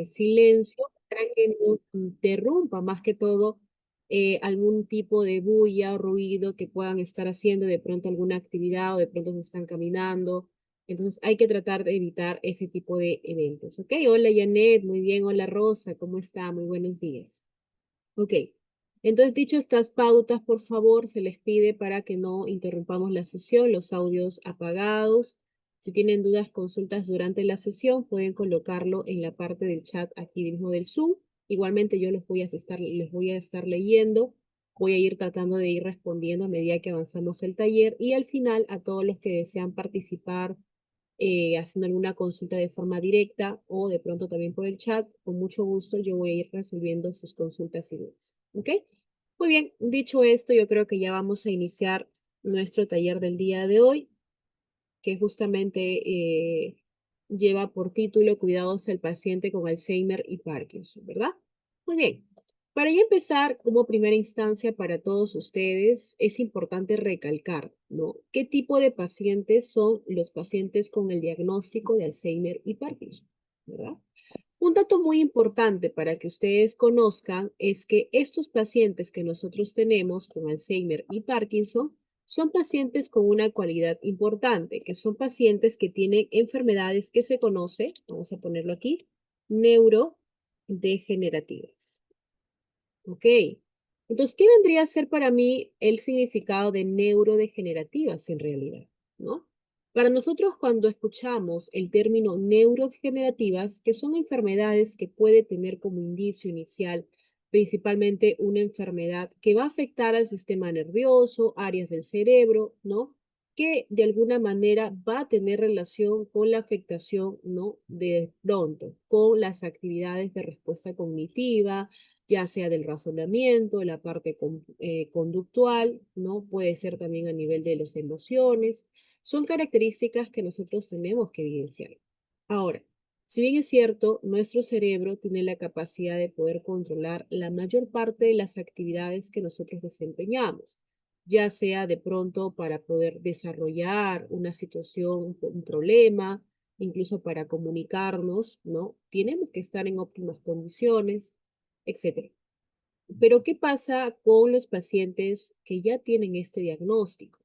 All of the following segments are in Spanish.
silencio para que no interrumpa más que todo algún tipo de bulla o ruido que puedan estar haciendo, de pronto alguna actividad o de pronto se están caminando. Entonces hay que tratar de evitar ese tipo de eventos. ¿Ok? Hola Janet, muy bien. Hola Rosa, ¿cómo está? Muy buenos días. Ok. Entonces, dicho estas pautas, por favor, se les pide para que no interrumpamos la sesión, los audios apagados. Si tienen dudas, consultas durante la sesión, pueden colocarlo en la parte del chat aquí mismo del Zoom. Igualmente yo les voy a estar leyendo. Voy a ir tratando de ir respondiendo a medida que avanzamos el taller y al final a todos los que desean participar haciendo alguna consulta de forma directa o de pronto también por el chat, con mucho gusto yo voy a ir resolviendo sus consultas y dudas. ¿Ok? Muy bien, dicho esto, yo creo que ya vamos a iniciar nuestro taller del día de hoy, que justamente lleva por título Cuidados al paciente con Alzheimer y Parkinson, ¿verdad? Muy bien. Para ya empezar, como primera instancia para todos ustedes, es importante recalcar, ¿no? ¿Qué tipo de pacientes son los pacientes con el diagnóstico de Alzheimer y Parkinson, ¿verdad? Un dato muy importante para que ustedes conozcan es que estos pacientes que nosotros tenemos con Alzheimer y Parkinson son pacientes con una cualidad importante, que son pacientes que tienen enfermedades que se conoce, vamos a ponerlo aquí, neurodegenerativas. ¿Ok? Entonces, ¿qué vendría a ser para mí el significado de neurodegenerativas en realidad? ¿No? Para nosotros, cuando escuchamos el término neurodegenerativas, que son enfermedades que puede tener como indicio inicial principalmente una enfermedad que va a afectar al sistema nervioso, áreas del cerebro, ¿no? Que de alguna manera va a tener relación con la afectación, ¿no? De pronto, con las actividades de respuesta cognitiva, ya sea del razonamiento, la parte conductual, ¿no? Puede ser también a nivel de las emociones. Son características que nosotros tenemos que evidenciar. Ahora, si bien es cierto, nuestro cerebro tiene la capacidad de poder controlar la mayor parte de las actividades que nosotros desempeñamos, ya sea de pronto para poder desarrollar una situación, un problema, incluso para comunicarnos, ¿no? Tenemos que estar en óptimas condiciones, etcétera. Pero, ¿qué pasa con los pacientes que ya tienen este diagnóstico?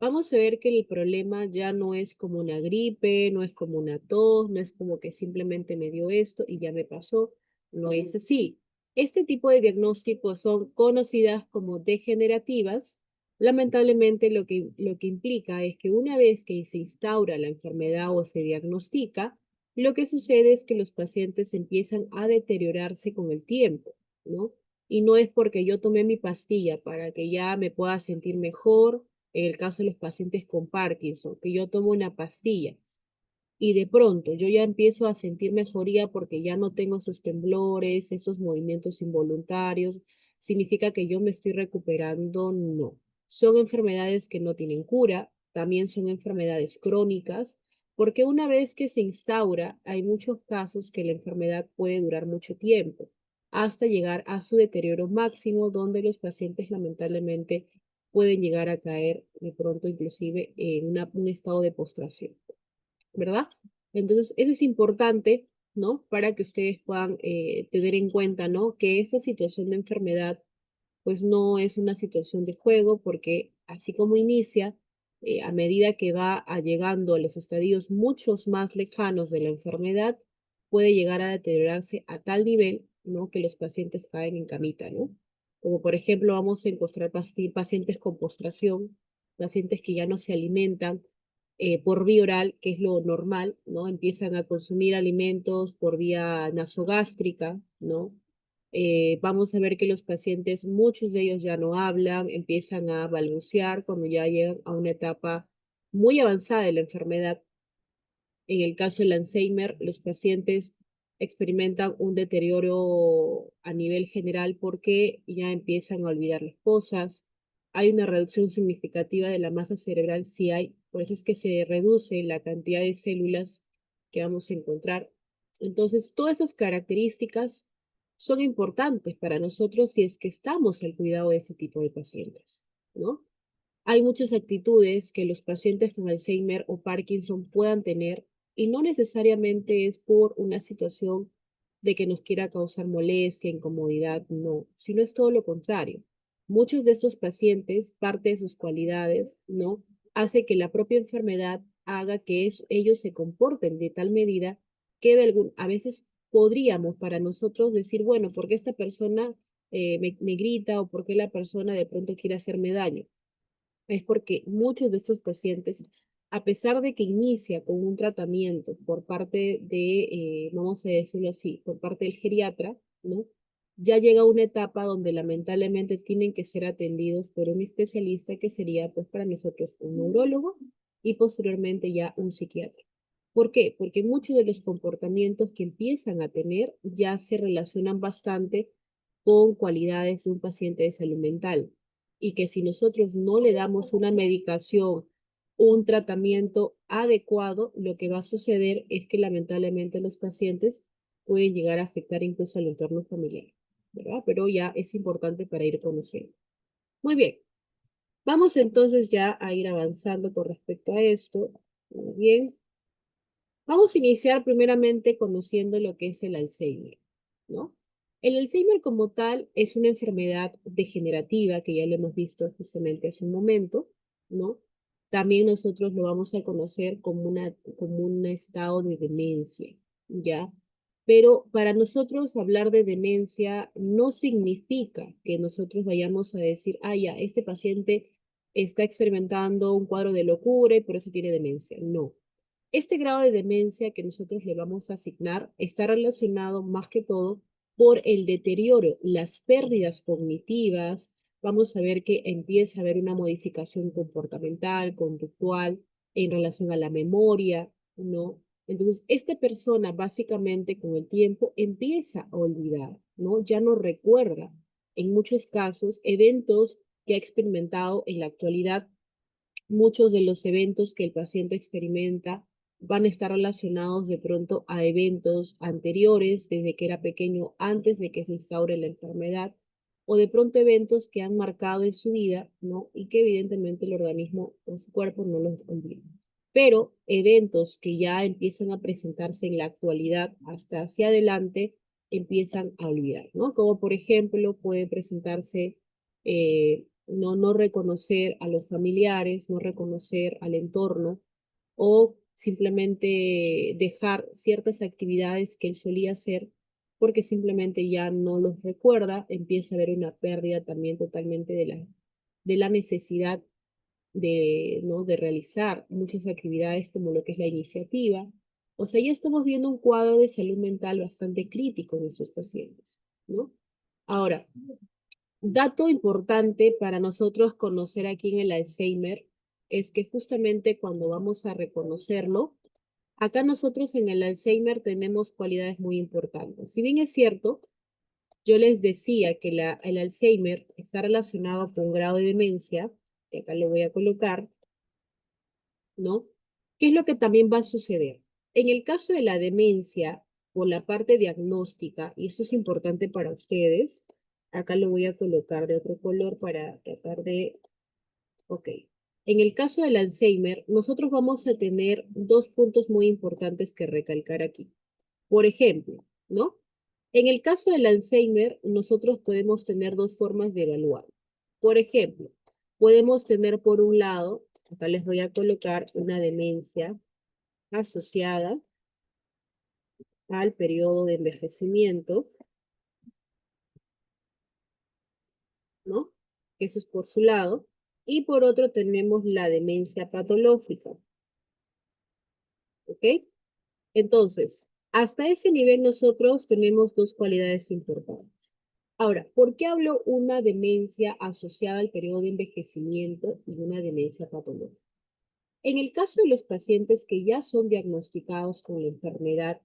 Vamos a ver que el problema ya no es como una gripe, no es como una tos, no es como que simplemente me dio esto y ya me pasó. No es así. Este tipo de diagnósticos son conocidas como degenerativas. Lamentablemente lo que implica es que una vez que se instaura la enfermedad o se diagnostica, lo que sucede es que los pacientes empiezan a deteriorarse con el tiempo, ¿no? Y no es porque yo tomé mi pastilla para que ya me pueda sentir mejor en el caso de los pacientes con Parkinson, que yo tomo una pastilla y de pronto yo ya empiezo a sentir mejoría porque ya no tengo esos temblores, esos movimientos involuntarios, significa que yo me estoy recuperando, no. Son enfermedades que no tienen cura, también son enfermedades crónicas, porque una vez que se instaura, hay muchos casos que la enfermedad puede durar mucho tiempo, hasta llegar a su deterioro máximo, donde los pacientes lamentablemente pueden llegar a caer de pronto inclusive en un estado de postración, ¿verdad? Entonces, eso es importante, ¿no? Para que ustedes puedan tener en cuenta, ¿no? Que esta situación de enfermedad, pues no es una situación de juego, porque así como inicia, a medida que va llegando a los estadios muchos más lejanos de la enfermedad, puede llegar a deteriorarse a tal nivel, ¿no? Que los pacientes caen en camita, ¿no? Como por ejemplo, vamos a encontrar pacientes con postración, pacientes que ya no se alimentan por vía oral, que es lo normal, ¿no? Empiezan a consumir alimentos por vía nasogástrica, ¿no? Vamos a ver que los pacientes, muchos de ellos ya no hablan, empiezan a balbucear cuando ya llegan a una etapa muy avanzada de la enfermedad. En el caso del Alzheimer, los pacientes experimentan un deterioro a nivel general porque ya empiezan a olvidar las cosas. Hay una reducción significativa de la masa cerebral, sí hay, por eso es que se reduce la cantidad de células que vamos a encontrar. Entonces, todas esas características son importantes para nosotros si es que estamos al cuidado de este tipo de pacientes, ¿no? Hay muchas actitudes que los pacientes con Alzheimer o Parkinson puedan tener y no necesariamente es por una situación de que nos quiera causar molestia, incomodidad, no, sino es todo lo contrario. Muchos de estos pacientes, parte de sus cualidades, ¿no? Hace que la propia enfermedad haga que ellos se comporten de tal medida que a veces podríamos para nosotros decir, bueno, ¿por qué esta persona me grita o por qué la persona de pronto quiere hacerme daño? Es porque muchos de estos pacientes, a pesar de que inicia con un tratamiento por parte de, vamos a decirlo así, por parte del geriatra, ¿no? Ya llega una etapa donde lamentablemente tienen que ser atendidos por un especialista que sería, pues, para nosotros un neurólogo y posteriormente ya un psiquiatra. ¿Por qué? Porque muchos de los comportamientos que empiezan a tener ya se relacionan bastante con cualidades de un paciente de salud mental y que si nosotros no le damos una medicación, un tratamiento adecuado, lo que va a suceder es que lamentablemente los pacientes pueden llegar a afectar incluso al entorno familiar, ¿verdad? Pero ya es importante para ir conociendo. Muy bien, vamos entonces ya a ir avanzando con respecto a esto. Muy bien. Vamos a iniciar primeramente conociendo lo que es el Alzheimer, ¿no? El Alzheimer como tal es una enfermedad degenerativa que ya lo hemos visto justamente hace un momento, ¿no? También nosotros lo vamos a conocer como un estado de demencia, ¿ya? Pero para nosotros hablar de demencia no significa que nosotros vayamos a decir, ah, ya, este paciente está experimentando un cuadro de locura y por eso tiene demencia. No, este grado de demencia que nosotros le vamos a asignar está relacionado más que todo por el deterioro, las pérdidas cognitivas. Vamos a ver que empieza a haber una modificación comportamental, conductual, en relación a la memoria, ¿no? Entonces, esta persona básicamente con el tiempo empieza a olvidar, ¿no? Ya no recuerda en muchos casos eventos que ha experimentado en la actualidad. Muchos de los eventos que el paciente experimenta van a estar relacionados de pronto a eventos anteriores, desde que era pequeño, antes de que se instaure la enfermedad, o de pronto eventos que han marcado en su vida, ¿no? Y que evidentemente el organismo o su cuerpo no los olvida. Pero eventos que ya empiezan a presentarse en la actualidad hasta hacia adelante, empiezan a olvidar, ¿no? Como por ejemplo puede presentarse no reconocer a los familiares, no reconocer al entorno o simplemente dejar ciertas actividades que él solía hacer porque simplemente ya no los recuerda, empieza a haber una pérdida también totalmente de la necesidad de, ¿no? de realizar muchas actividades como lo que es la iniciativa. O sea, ya estamos viendo un cuadro de salud mental bastante crítico en estos pacientes, ¿no? Ahora, dato importante para nosotros conocer aquí en el Alzheimer es que justamente cuando vamos a reconocerlo, acá nosotros en el Alzheimer tenemos cualidades muy importantes. Si bien es cierto, yo les decía que el Alzheimer está relacionado con un grado de demencia, que acá lo voy a colocar, ¿no? ¿Qué es lo que también va a suceder? En el caso de la demencia, por la parte diagnóstica, y eso es importante para ustedes, acá lo voy a colocar de otro color para tratar de, ok. En el caso del Alzheimer, nosotros vamos a tener dos puntos muy importantes que recalcar aquí. Por ejemplo, ¿no? En el caso del Alzheimer, nosotros podemos tener dos formas de evaluar. Por ejemplo, podemos tener por un lado, acá les voy a colocar una demencia asociada al periodo de envejecimiento, ¿no? Eso es por su lado. Y por otro tenemos la demencia patológica, ¿ok? Entonces, hasta ese nivel nosotros tenemos dos cualidades importantes. Ahora, ¿por qué hablo una demencia asociada al periodo de envejecimiento y una demencia patológica? En el caso de los pacientes que ya son diagnosticados con la enfermedad,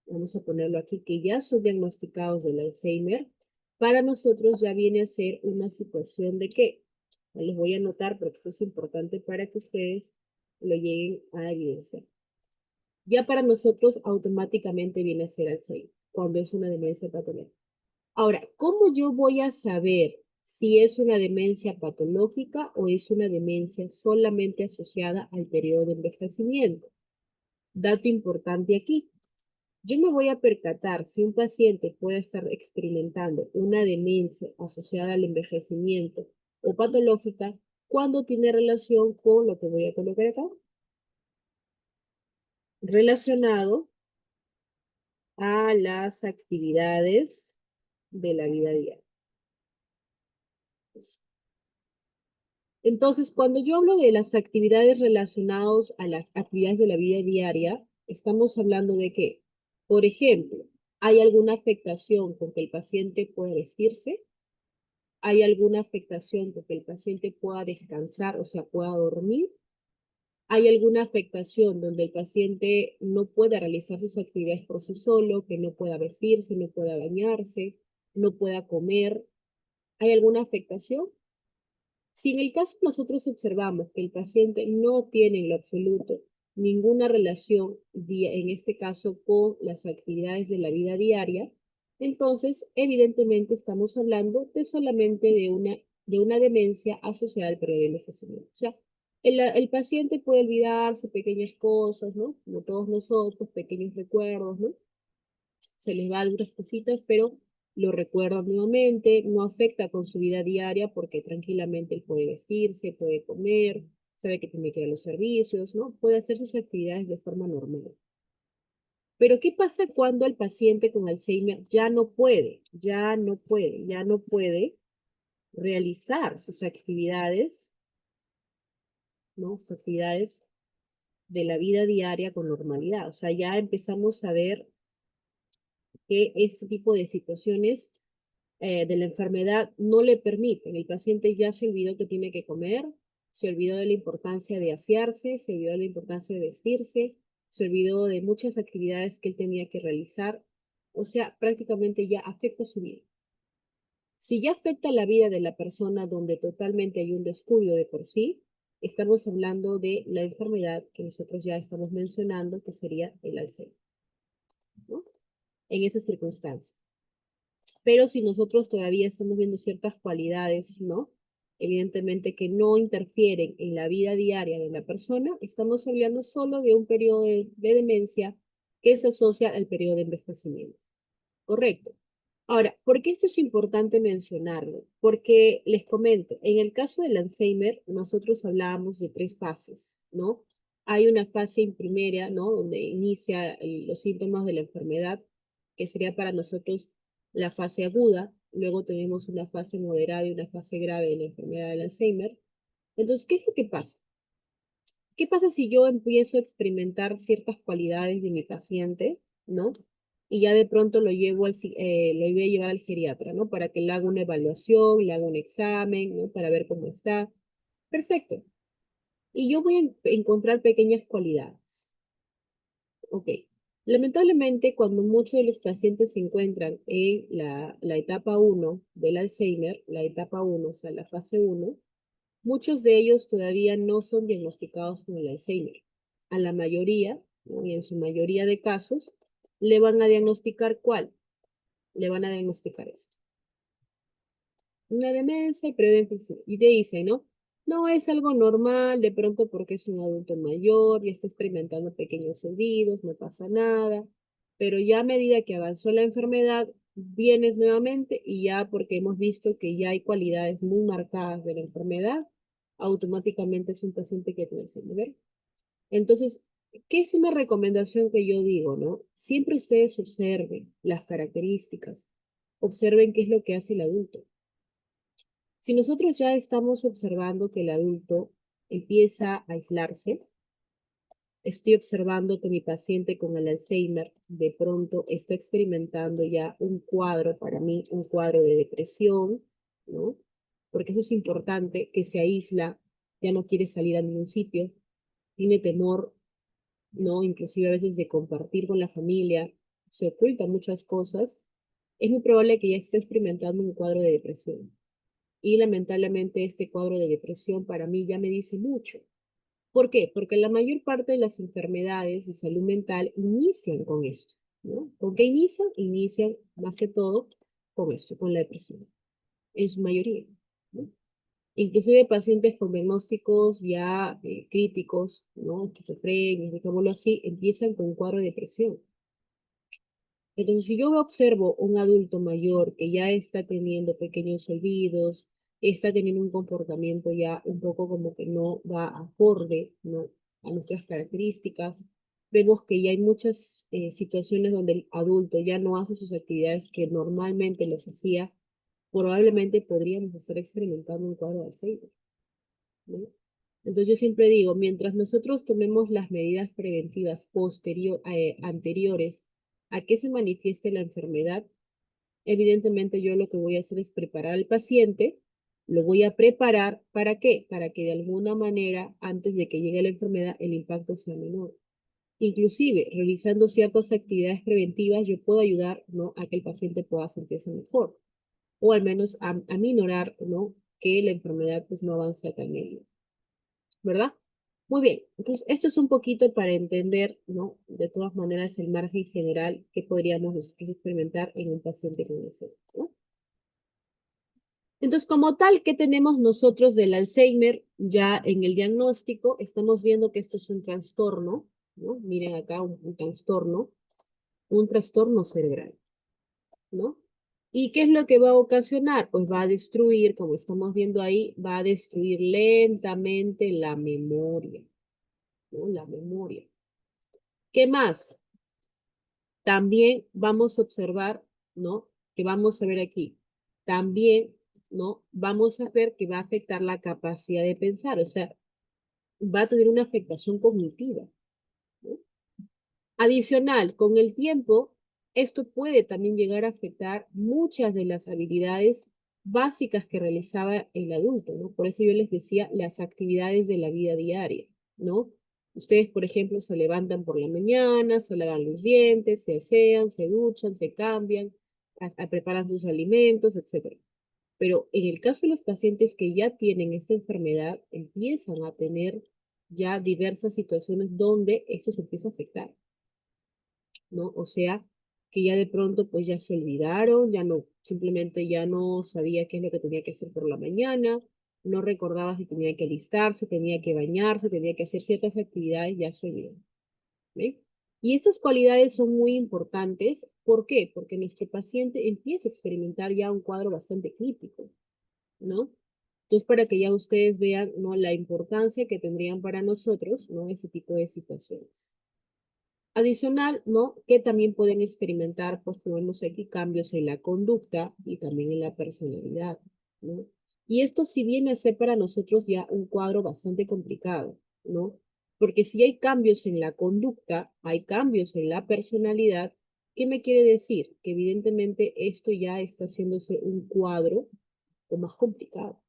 vamos a ponerlo aquí, que ya son diagnosticados del Alzheimer, para nosotros ya viene a ser una situación de que, les voy a anotar porque esto es importante para que ustedes lo lleguen a evidenciar. Ya para nosotros automáticamente viene a ser Alzheimer, cuando es una demencia patológica. Ahora, ¿cómo yo voy a saber si es una demencia patológica o es una demencia solamente asociada al periodo de envejecimiento? Dato importante aquí. Yo me voy a percatar si un paciente puede estar experimentando una demencia asociada al envejecimiento o patológica cuando tiene relación con lo que voy a colocar acá, relacionado a las actividades de la vida diaria. Entonces, cuando yo hablo de las actividades relacionadas a las actividades de la vida diaria, estamos hablando de que, por ejemplo, ¿hay alguna afectación con que el paciente pueda vestirse? ¿Hay alguna afectación con que el paciente pueda descansar, o sea, pueda dormir? ¿Hay alguna afectación donde el paciente no pueda realizar sus actividades por sí solo, que no pueda vestirse, no pueda bañarse, no pueda comer? ¿Hay alguna afectación? Si en el caso nosotros observamos que el paciente no tiene en lo absoluto ninguna relación, en este caso, con las actividades de la vida diaria, entonces evidentemente estamos hablando de solamente de una demencia asociada al periodo de envejecimiento. O sea, el paciente puede olvidarse pequeñas cosas, ¿no? Como todos nosotros, pequeños recuerdos, ¿no? Se les va algunas cositas, pero lo recuerdan nuevamente, no afecta con su vida diaria porque tranquilamente él puede vestirse, puede comer, sabe que tiene que ir a los servicios, ¿no? Puede hacer sus actividades de forma normal. Pero ¿qué pasa cuando el paciente con Alzheimer ya no puede realizar sus actividades, ¿no? Sus actividades de la vida diaria con normalidad. O sea, ya empezamos a ver que este tipo de situaciones de la enfermedad no le permiten. El paciente ya se olvidó que tiene que comer, se olvidó de la importancia de asearse, se olvidó de la importancia de vestirse, se olvidó de muchas actividades que él tenía que realizar. O sea, prácticamente ya afecta su vida. Si ya afecta la vida de la persona donde totalmente hay un descuido de por sí, estamos hablando de la enfermedad que nosotros ya estamos mencionando, que sería el Alzheimer, ¿no? En esa circunstancia. Pero si nosotros todavía estamos viendo ciertas cualidades, ¿no? Evidentemente que no interfieren en la vida diaria de la persona, estamos hablando solo de un periodo de demencia que se asocia al periodo de envejecimiento. Correcto. Ahora, ¿por qué esto es importante mencionarlo? Porque les comento, en el caso del Alzheimer, nosotros hablábamos de tres fases, ¿no? Hay una fase primera, ¿no? Donde inicia los síntomas de la enfermedad, que sería para nosotros la fase aguda. Luego tenemos una fase moderada y una fase grave de la enfermedad del Alzheimer. Entonces, ¿qué es lo que pasa? ¿Qué pasa si yo empiezo a experimentar ciertas cualidades de mi paciente, ¿no? Y ya de pronto lo voy a llevar al geriatra, ¿no? Para que le haga una evaluación, le haga un examen, ¿no? Para ver cómo está. Perfecto. Y yo voy a encontrar pequeñas cualidades. Ok. Lamentablemente, cuando muchos de los pacientes se encuentran en la etapa uno del Alzheimer, la etapa uno, o sea, la fase uno, muchos de ellos todavía no son diagnosticados con el Alzheimer. A la mayoría, ¿no? Y en su mayoría de casos, le van a diagnosticar ¿cuál? Le van a diagnosticar esto. Una demencia y periodo de inflexión. Y te dicen, ¿no? No es algo normal, de pronto porque es un adulto mayor y está experimentando pequeños olvidos, no pasa nada. Pero ya a medida que avanzó la enfermedad, vienes nuevamente y ya porque hemos visto que ya hay cualidades muy marcadas de la enfermedad, automáticamente es un paciente que tiene Alzheimer. Entonces, ¿qué es una recomendación que yo digo, no? Siempre ustedes observen las características, observen qué es lo que hace el adulto. Si nosotros ya estamos observando que el adulto empieza a aislarse, estoy observando que mi paciente con el Alzheimer de pronto está experimentando ya un cuadro, para mí, un cuadro de depresión, ¿no? Porque eso es importante, que se aísla, ya no quiere salir a ningún sitio, tiene temor, ¿no? Inclusive a veces de compartir con la familia, se ocultan muchas cosas, es muy probable que ya esté experimentando un cuadro de depresión. Y lamentablemente este cuadro de depresión para mí ya me dice mucho. ¿Por qué? Porque la mayor parte de las enfermedades de salud mental inician con esto, ¿no? ¿Con qué inician? Inician más que todo con esto, con la depresión, en su mayoría, ¿no? Inclusive pacientes con diagnósticos ya críticos, ¿no? Esquizofrenia, digámoslo así, empiezan con un cuadro de depresión. Entonces, si yo observo un adulto mayor que ya está teniendo pequeños olvidos, está teniendo un comportamiento ya un poco como que no va acorde, ¿no?, a nuestras características, vemos que ya hay muchas situaciones donde el adulto ya no hace sus actividades que normalmente los hacía, probablemente podríamos estar experimentando un cuadro de Alzheimer, ¿no? Entonces yo siempre digo, mientras nosotros tomemos las medidas preventivas anteriores a que se manifieste la enfermedad, evidentemente yo lo que voy a hacer es preparar al paciente, lo voy a preparar, ¿para qué? Para que de alguna manera, antes de que llegue la enfermedad, el impacto sea menor. Inclusive, realizando ciertas actividades preventivas, yo puedo ayudar, ¿no?, a que el paciente pueda sentirse mejor, o al menos a minorar, ¿no?, que la enfermedad pues no avance a tal medida, ¿verdad? Muy bien, entonces esto es un poquito para entender, ¿no?, de todas maneras el margen general que podríamos nosotros experimentar en un paciente con ese, ¿no? Entonces, como tal, ¿qué tenemos nosotros del Alzheimer? Ya en el diagnóstico estamos viendo que esto es un trastorno, ¿no? Miren acá un trastorno cerebral, ¿no? ¿Y qué es lo que va a ocasionar? Pues va a destruir, como estamos viendo ahí, va a destruir lentamente la memoria, ¿no? La memoria. ¿Qué más? También vamos a observar, ¿no?, que vamos a ver aquí. También, ¿no?, vamos a ver que va a afectar la capacidad de pensar, o sea, va a tener una afectación cognitiva, ¿no? Adicional, con el tiempo, esto puede también llegar a afectar muchas de las habilidades básicas que realizaba el adulto, ¿no? Por eso yo les decía las actividades de la vida diaria, ¿no? Ustedes, por ejemplo, se levantan por la mañana, se lavan los dientes, se asean, se duchan, se cambian, preparan sus alimentos, etcétera. Pero en el caso de los pacientes que ya tienen esta enfermedad, empiezan a tener ya diversas situaciones donde eso se empieza a afectar, ¿no? O sea, que ya de pronto pues ya se olvidaron, ya no, simplemente ya no sabía qué es lo que tenía que hacer por la mañana, no recordaba si tenía que alistarse, tenía que bañarse, tenía que hacer ciertas actividades, ya se olvidó, ¿ve? Y estas cualidades son muy importantes. ¿Por qué? Porque nuestro paciente empieza a experimentar ya un cuadro bastante crítico, ¿no? Entonces, para que ya ustedes vean, ¿no?, la importancia que tendrían para nosotros, ¿no?, ese tipo de situaciones. Adicional, ¿no?, que también pueden experimentar, pues tenemos aquí cambios en la conducta y también en la personalidad, ¿no? Y esto sí viene a ser para nosotros ya un cuadro bastante complicado, ¿no? Porque si hay cambios en la conducta, hay cambios en la personalidad, ¿qué me quiere decir? Que evidentemente esto ya está haciéndose un cuadro o más complicado,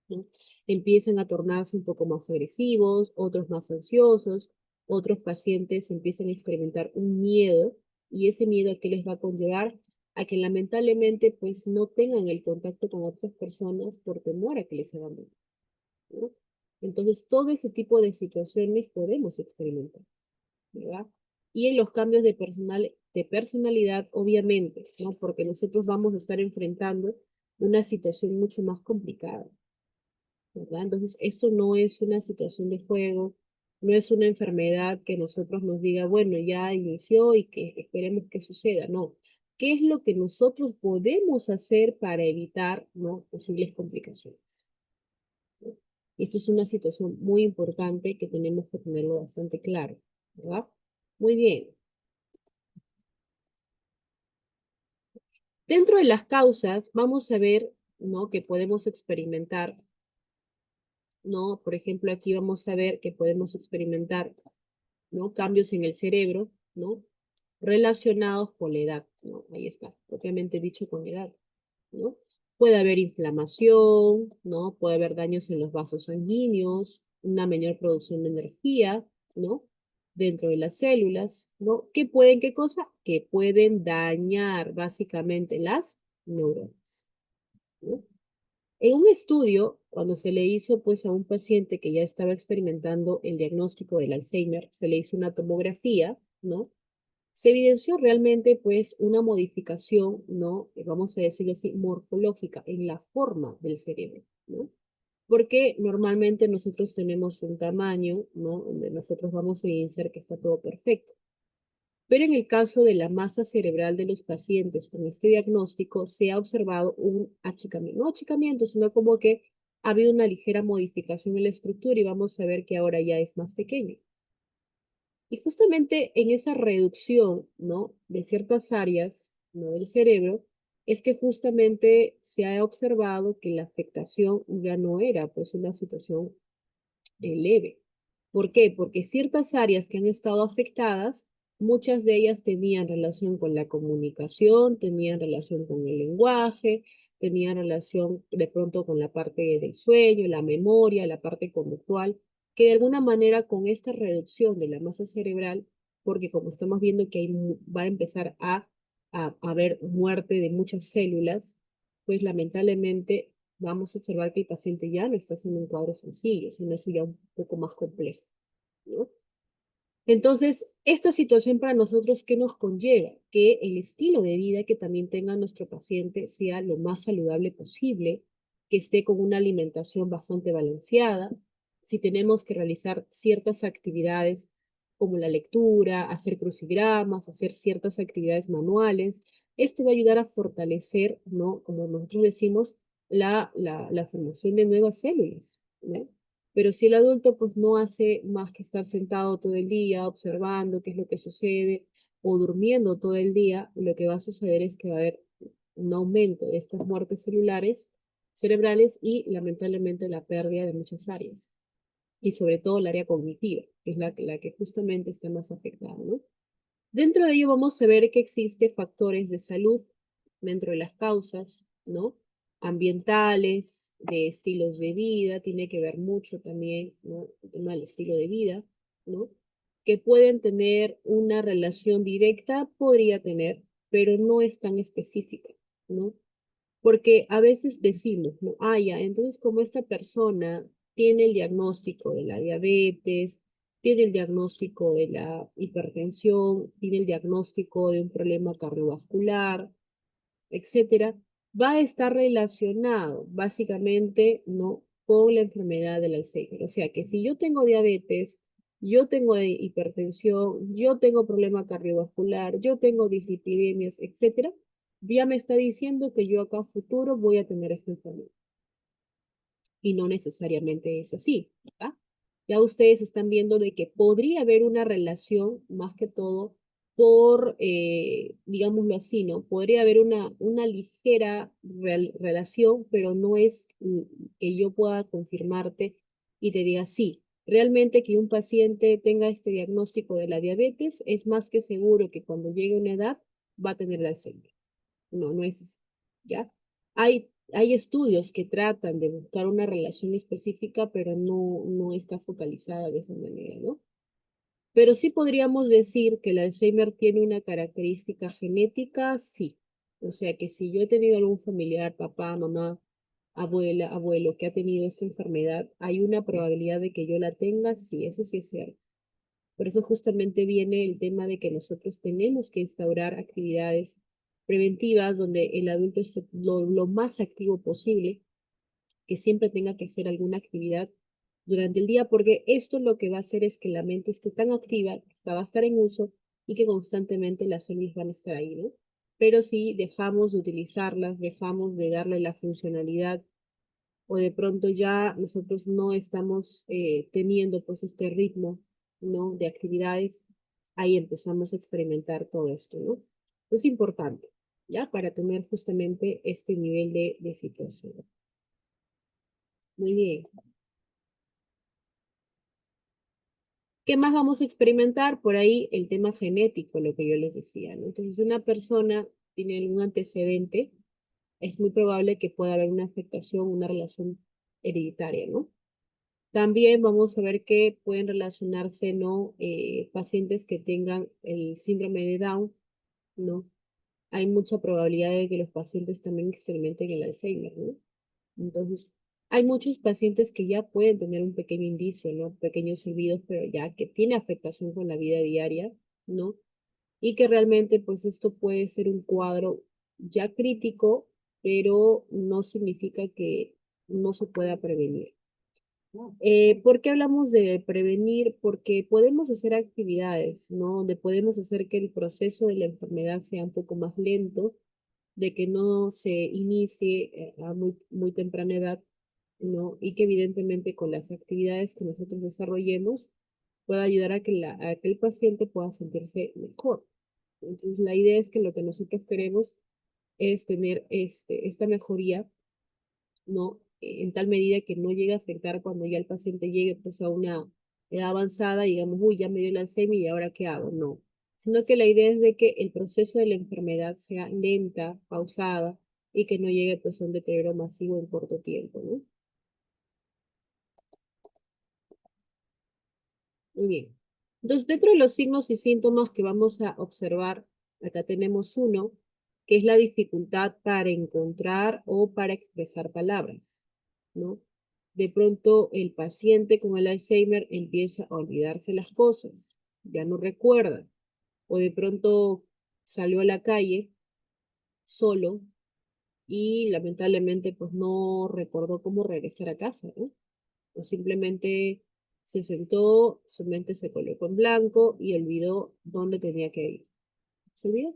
¿no? Empiezan a tornarse un poco más agresivos, otros más ansiosos, otros pacientes empiezan a experimentar un miedo, y ese miedo, ¿a qué les va a conllevar? A que lamentablemente pues no tengan el contacto con otras personas por temor a que les abandonen, ¿no? Entonces todo ese tipo de situaciones podemos experimentar, ¿verdad? Y en los cambios de personalidad, obviamente, ¿no? Porque nosotros vamos a estar enfrentando una situación mucho más complicada, ¿verdad? Entonces, esto no es una situación de juego, no es una enfermedad que nosotros nos diga, bueno, ya inició y que esperemos que suceda, no. ¿Qué es lo que nosotros podemos hacer para evitar, ¿no?, posibles complicaciones, ¿no? Y esto es una situación muy importante que tenemos que tenerlo bastante claro, ¿verdad? Muy bien. Dentro de las causas, vamos a ver, ¿no?, que podemos experimentar, ¿no? Por ejemplo, aquí vamos a ver que podemos experimentar, ¿no?, cambios en el cerebro, ¿no?, relacionados con la edad, ¿no? Ahí está, propiamente dicho con la edad, ¿no? Puede haber inflamación, ¿no? Puede haber daños en los vasos sanguíneos, una menor producción de energía, ¿no?, dentro de las células, ¿no? ¿Qué pueden, qué cosa? Que pueden dañar básicamente las neuronas, ¿no? En un estudio, cuando se le hizo pues a un paciente que ya estaba experimentando el diagnóstico del Alzheimer, se le hizo una tomografía, ¿no? Se evidenció realmente pues una modificación, ¿no?, vamos a decirlo así, morfológica en la forma del cerebro, ¿no? Porque normalmente nosotros tenemos un tamaño, ¿no?, donde nosotros vamos a evidenciar que está todo perfecto. Pero en el caso de la masa cerebral de los pacientes con este diagnóstico, se ha observado un achicamiento, no achicamiento, sino como que ha habido una ligera modificación en la estructura y vamos a ver que ahora ya es más pequeño. Y justamente en esa reducción, ¿no? De ciertas áreas, ¿no? Del cerebro, es que justamente se ha observado que la afectación ya no era pues una situación leve. ¿Por qué? Porque ciertas áreas que han estado afectadas, muchas de ellas tenían relación con la comunicación, tenían relación con el lenguaje, tenían relación de pronto con la parte del sueño, la memoria, la parte conductual, que de alguna manera con esta reducción de la masa cerebral, porque como estamos viendo que va a empezar a haber muerte de muchas células, pues lamentablemente vamos a observar que el paciente ya no está haciendo un cuadro sencillo, sino es ya un poco más complejo, ¿no? Entonces, esta situación para nosotros, ¿qué nos conlleva? Que el estilo de vida que también tenga nuestro paciente sea lo más saludable posible, que esté con una alimentación bastante balanceada. Si tenemos que realizar ciertas actividades como la lectura, hacer crucigramas, hacer ciertas actividades manuales, esto va a ayudar a fortalecer, ¿no? Como nosotros decimos, la formación de nuevas células, ¿no? Pero si el adulto pues no hace más que estar sentado todo el día observando qué es lo que sucede o durmiendo todo el día, lo que va a suceder es que va a haber un aumento de estas muertes celulares, cerebrales y lamentablemente la pérdida de muchas áreas y sobre todo el área cognitiva, que es la que justamente está más afectada, ¿no? Dentro de ello vamos a ver que existen factores de salud dentro de las causas, ¿no? Ambientales, de estilos de vida, tiene que ver mucho también, ¿no? El tema del estilo de vida, ¿no? Que pueden tener una relación directa, podría tener, pero no es tan específica, ¿no? Porque a veces decimos, ¿no? Ah, ya, entonces como esta persona tiene el diagnóstico de la diabetes, tiene el diagnóstico de la hipertensión, tiene el diagnóstico de un problema cardiovascular, etcétera, va a estar relacionado básicamente, ¿no? Con la enfermedad del Alzheimer. O sea que si yo tengo diabetes, yo tengo hipertensión, yo tengo problema cardiovascular, yo tengo dislipidemias, etcétera, ya me está diciendo que yo acá a futuro voy a tener esta enfermedad. Y no necesariamente es así, ¿verdad? Ya ustedes están viendo de que podría haber una relación, más que todo, por, digámoslo así, ¿no? Podría haber una ligera relación, pero no es que yo pueda confirmarte y te diga sí. Realmente que un paciente tenga este diagnóstico de la diabetes es más que seguro que cuando llegue a una edad va a tener el Alzheimer. No, no es así, ¿ya? Hay estudios que tratan de buscar una relación específica, pero no está focalizada de esa manera, ¿no? Pero sí podríamos decir que el Alzheimer tiene una característica genética, sí. O sea que si yo he tenido algún familiar, papá, mamá, abuela, abuelo, que ha tenido esta enfermedad, hay una probabilidad de que yo la tenga, sí, eso sí es cierto. Por eso justamente viene el tema de que nosotros tenemos que instaurar actividades preventivas donde el adulto esté lo más activo posible, que siempre tenga que hacer alguna actividad durante el día, porque esto lo que va a hacer es que la mente esté tan activa, que va a estar en uso y que constantemente las células van a estar ahí, ¿no? Pero si dejamos de utilizarlas, dejamos de darle la funcionalidad o de pronto ya nosotros no estamos teniendo pues este ritmo, ¿no? De actividades, ahí empezamos a experimentar todo esto, ¿no? Es importante, ¿ya? Para tener justamente este nivel de situación. Muy bien. ¿Qué más vamos a experimentar? Por ahí el tema genético, lo que yo les decía, ¿no? Entonces, si una persona tiene algún antecedente, es muy probable que pueda haber una afectación, una relación hereditaria, ¿no? También vamos a ver que pueden relacionarse, ¿no? Pacientes que tengan el síndrome de Down, ¿no? Hay mucha probabilidad de que los pacientes también experimenten el Alzheimer, ¿no? Entonces, hay muchos pacientes que ya pueden tener un pequeño indicio, ¿no? Pequeños olvidos, pero ya que tiene afectación con la vida diaria, ¿no? Y que realmente, pues esto puede ser un cuadro ya crítico, pero no significa que no se pueda prevenir. ¿Por qué hablamos de prevenir? Porque podemos hacer actividades, ¿no? Donde podemos hacer que el proceso de la enfermedad sea un poco más lento, de que no se inicie a muy temprana edad, ¿no? Y que evidentemente con las actividades que nosotros desarrollemos pueda ayudar a a que el paciente pueda sentirse mejor. Entonces, la idea es que lo que nosotros queremos es tener esta mejoría, ¿no? En tal medida que no llegue a afectar cuando ya el paciente llegue pues a una edad avanzada y digamos, uy, ya me dio el Alzheimer y ahora qué hago, no. Sino que la idea es de que el proceso de la enfermedad sea lenta, pausada y que no llegue pues a un deterioro masivo en corto tiempo, ¿no? Muy bien. Entonces, dentro de los signos y síntomas que vamos a observar, acá tenemos uno, que es la dificultad para encontrar o para expresar palabras, ¿no? De pronto el paciente con el Alzheimer empieza a olvidarse las cosas, ya no recuerda, o de pronto salió a la calle solo y lamentablemente pues no recordó cómo regresar a casa, ¿no? O simplemente se sentó, su mente se colocó en blanco y olvidó dónde tenía que ir. ¿Se olvidó?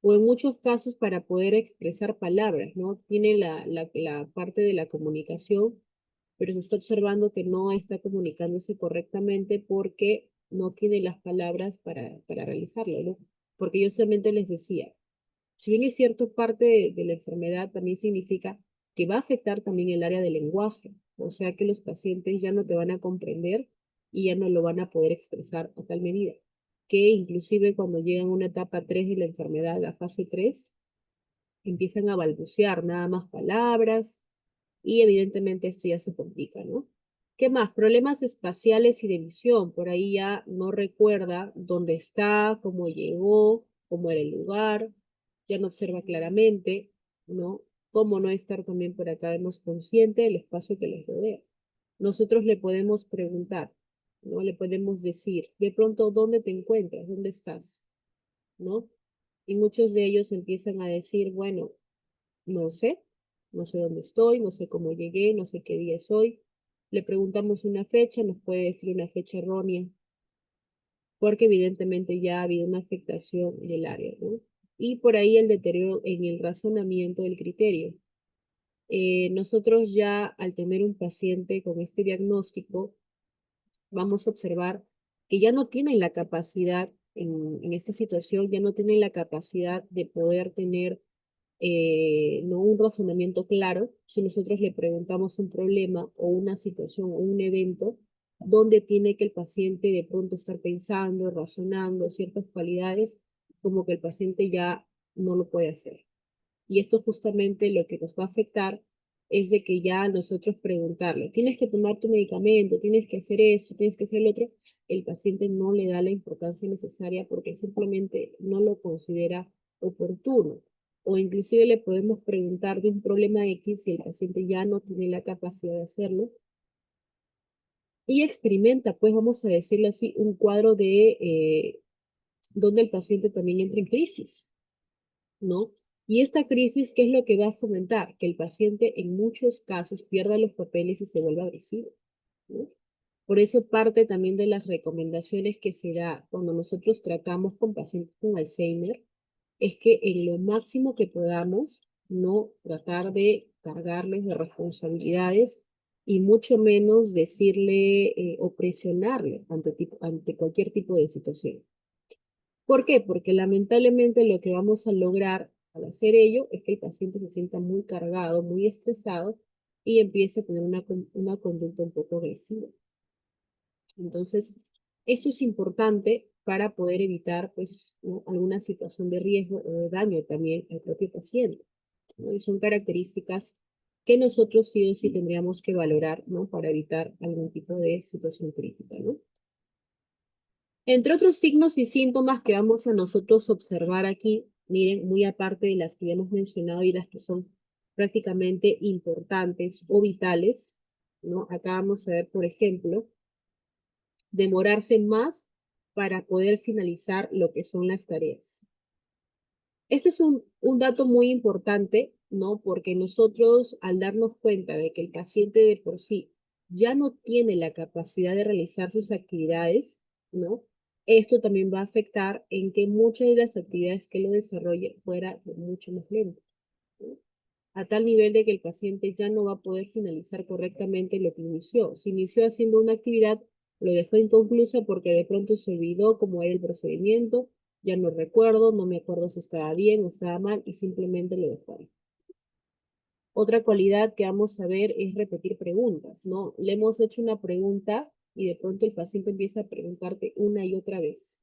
O en muchos casos para poder expresar palabras, ¿no? Tiene la parte de la comunicación, pero se está observando que no está comunicándose correctamente porque no tiene las palabras para realizarlo, ¿no? Porque yo solamente les decía, si bien es cierto, parte de la enfermedad también significa que va a afectar también el área del lenguaje, o sea que los pacientes ya no te van a comprender y ya no lo van a poder expresar a tal medida, que inclusive cuando llegan a una etapa 3 de la enfermedad, la fase 3 empiezan a balbucear nada más palabras y evidentemente esto ya se complica, ¿no? ¿Qué más? Problemas espaciales y de visión. Por ahí ya no recuerda dónde está, cómo llegó, cómo era el lugar, ya no observa claramente, ¿no? Cómo no estar también por acá, vemos consciente del espacio que les rodea. Nosotros le podemos preguntar, ¿no? Le podemos decir, de pronto, ¿dónde te encuentras? ¿Dónde estás? ¿No? Y muchos de ellos empiezan a decir, bueno, no sé, no sé dónde estoy, no sé cómo llegué, no sé qué día es hoy. Le preguntamos una fecha, nos puede decir una fecha errónea, porque evidentemente ya ha habido una afectación en el área, ¿no? Y por ahí el deterioro en el razonamiento del criterio. Nosotros ya al tener un paciente con este diagnóstico, vamos a observar que ya no tienen la capacidad, en esta situación, ya no tienen la capacidad de poder tener no un razonamiento claro, si nosotros le preguntamos un problema o una situación o un evento, donde tiene que el paciente de pronto estar pensando, razonando ciertas cualidades, como que el paciente ya no lo puede hacer. Y esto justamente lo que nos va a afectar es de que ya nosotros preguntarle, tienes que tomar tu medicamento, tienes que hacer esto, tienes que hacer lo otro, el paciente no le da la importancia necesaria porque simplemente no lo considera oportuno. O inclusive le podemos preguntar de un problema X si el paciente ya no tiene la capacidad de hacerlo y experimenta, pues vamos a decirlo así, un cuadro de donde el paciente también entra en crisis. ¿No? Y esta crisis, ¿qué es lo que va a fomentar? Que el paciente en muchos casos pierda los papeles y se vuelva agresivo, ¿no? Por eso parte también de las recomendaciones que se da cuando nosotros tratamos con pacientes con Alzheimer es que en lo máximo que podamos no tratar de cargarles de responsabilidades y mucho menos decirle o presionarle ante cualquier tipo de situación. ¿Por qué? Porque lamentablemente lo que vamos a lograr al hacer ello es que el paciente se sienta muy cargado, muy estresado y empiece a tener una conducta un poco agresiva. Entonces, esto es importante para poder evitar pues, ¿no? alguna situación de riesgo o de daño también al propio paciente, ¿no? Y son características que nosotros sí o sí tendríamos que valorar, ¿no? Para evitar algún tipo de situación crítica, ¿no? Entre otros signos y síntomas que vamos a nosotros observar aquí, miren, muy aparte de las que ya hemos mencionado y las que son prácticamente importantes o vitales, ¿no? Acá vamos a ver, por ejemplo, demorarse más para poder finalizar lo que son las tareas. Este es un dato muy importante, ¿no? Porque nosotros, al darnos cuenta de que el paciente de por sí ya no tiene la capacidad de realizar sus actividades, ¿no? Esto también va a afectar en que muchas de las actividades que lo desarrolle fuera mucho más lento, ¿no? A tal nivel de que el paciente ya no va a poder finalizar correctamente lo que inició. Si inició haciendo una actividad, lo dejó inconclusa porque de pronto se olvidó cómo era el procedimiento, ya no recuerdo, no me acuerdo si estaba bien o estaba mal y simplemente lo dejó ahí. Otra cualidad que vamos a ver es repetir preguntas, ¿no? Le hemos hecho una pregunta y de pronto el paciente empieza a preguntarte una y otra vez,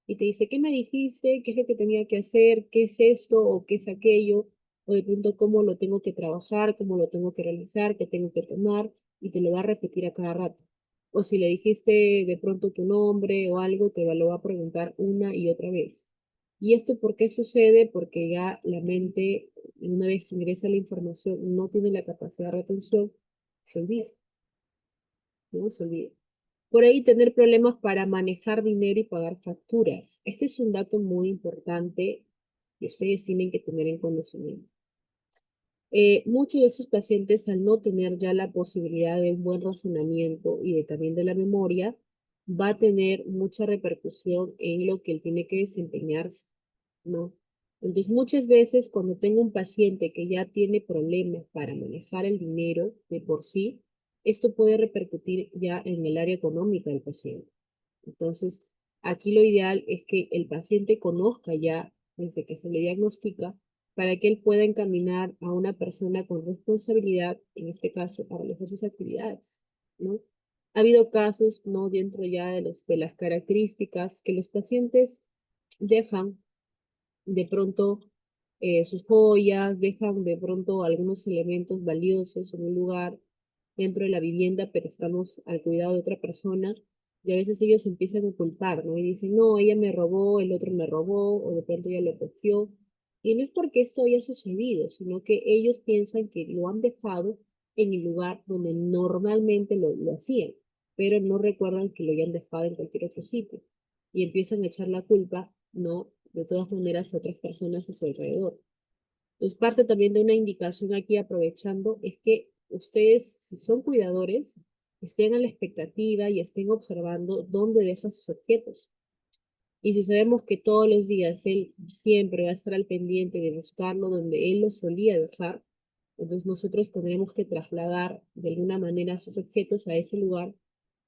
y te dice, ¿qué me dijiste? ¿Qué es lo que tenía que hacer? ¿Qué es esto o qué es aquello? O de pronto, ¿cómo lo tengo que trabajar? ¿Cómo lo tengo que realizar? ¿Qué tengo que tomar? Y te lo va a repetir a cada rato. O si le dijiste de pronto tu nombre o algo, lo va a preguntar una y otra vez. ¿Y esto por qué sucede? Porque ya la mente, una vez que ingresa la información, no tiene la capacidad de retención, se olvida, ¿no? Se olvida. Por ahí tener problemas para manejar dinero y pagar facturas. Este es un dato muy importante que ustedes tienen que tener en conocimiento. Muchos de estos pacientes, al no tener ya la posibilidad de un buen razonamiento y también de la memoria, va a tener mucha repercusión en lo que él tiene que desempeñarse, ¿no? Entonces, muchas veces cuando tengo un paciente que ya tiene problemas para manejar el dinero de por sí, esto puede repercutir ya en el área económica del paciente. Entonces, aquí lo ideal es que el paciente conozca ya desde que se le diagnostica para que él pueda encaminar a una persona con responsabilidad, en este caso, para realizar sus actividades, ¿no? Ha habido casos, ¿no? Dentro ya de las características que los pacientes dejan de pronto sus joyas, dejan de pronto algunos elementos valiosos en un lugar dentro de la vivienda, pero estamos al cuidado de otra persona, y a veces ellos empiezan a culpar, ¿no? Y dicen, no, ella me robó, el otro me robó, o de pronto ella lo cogió. Y no es porque esto haya sucedido, sino que ellos piensan que lo han dejado en el lugar donde normalmente lo hacían, pero no recuerdan que lo hayan dejado en cualquier otro sitio. Y empiezan a echar la culpa, ¿no? De todas maneras, a otras personas a su alrededor. Entonces, parte también de una indicación aquí aprovechando es que ustedes, si son cuidadores, estén a la expectativa y estén observando dónde dejan sus objetos. Y si sabemos que todos los días él siempre va a estar al pendiente de buscarlo donde él lo solía dejar, entonces nosotros tendremos que trasladar de alguna manera sus objetos a ese lugar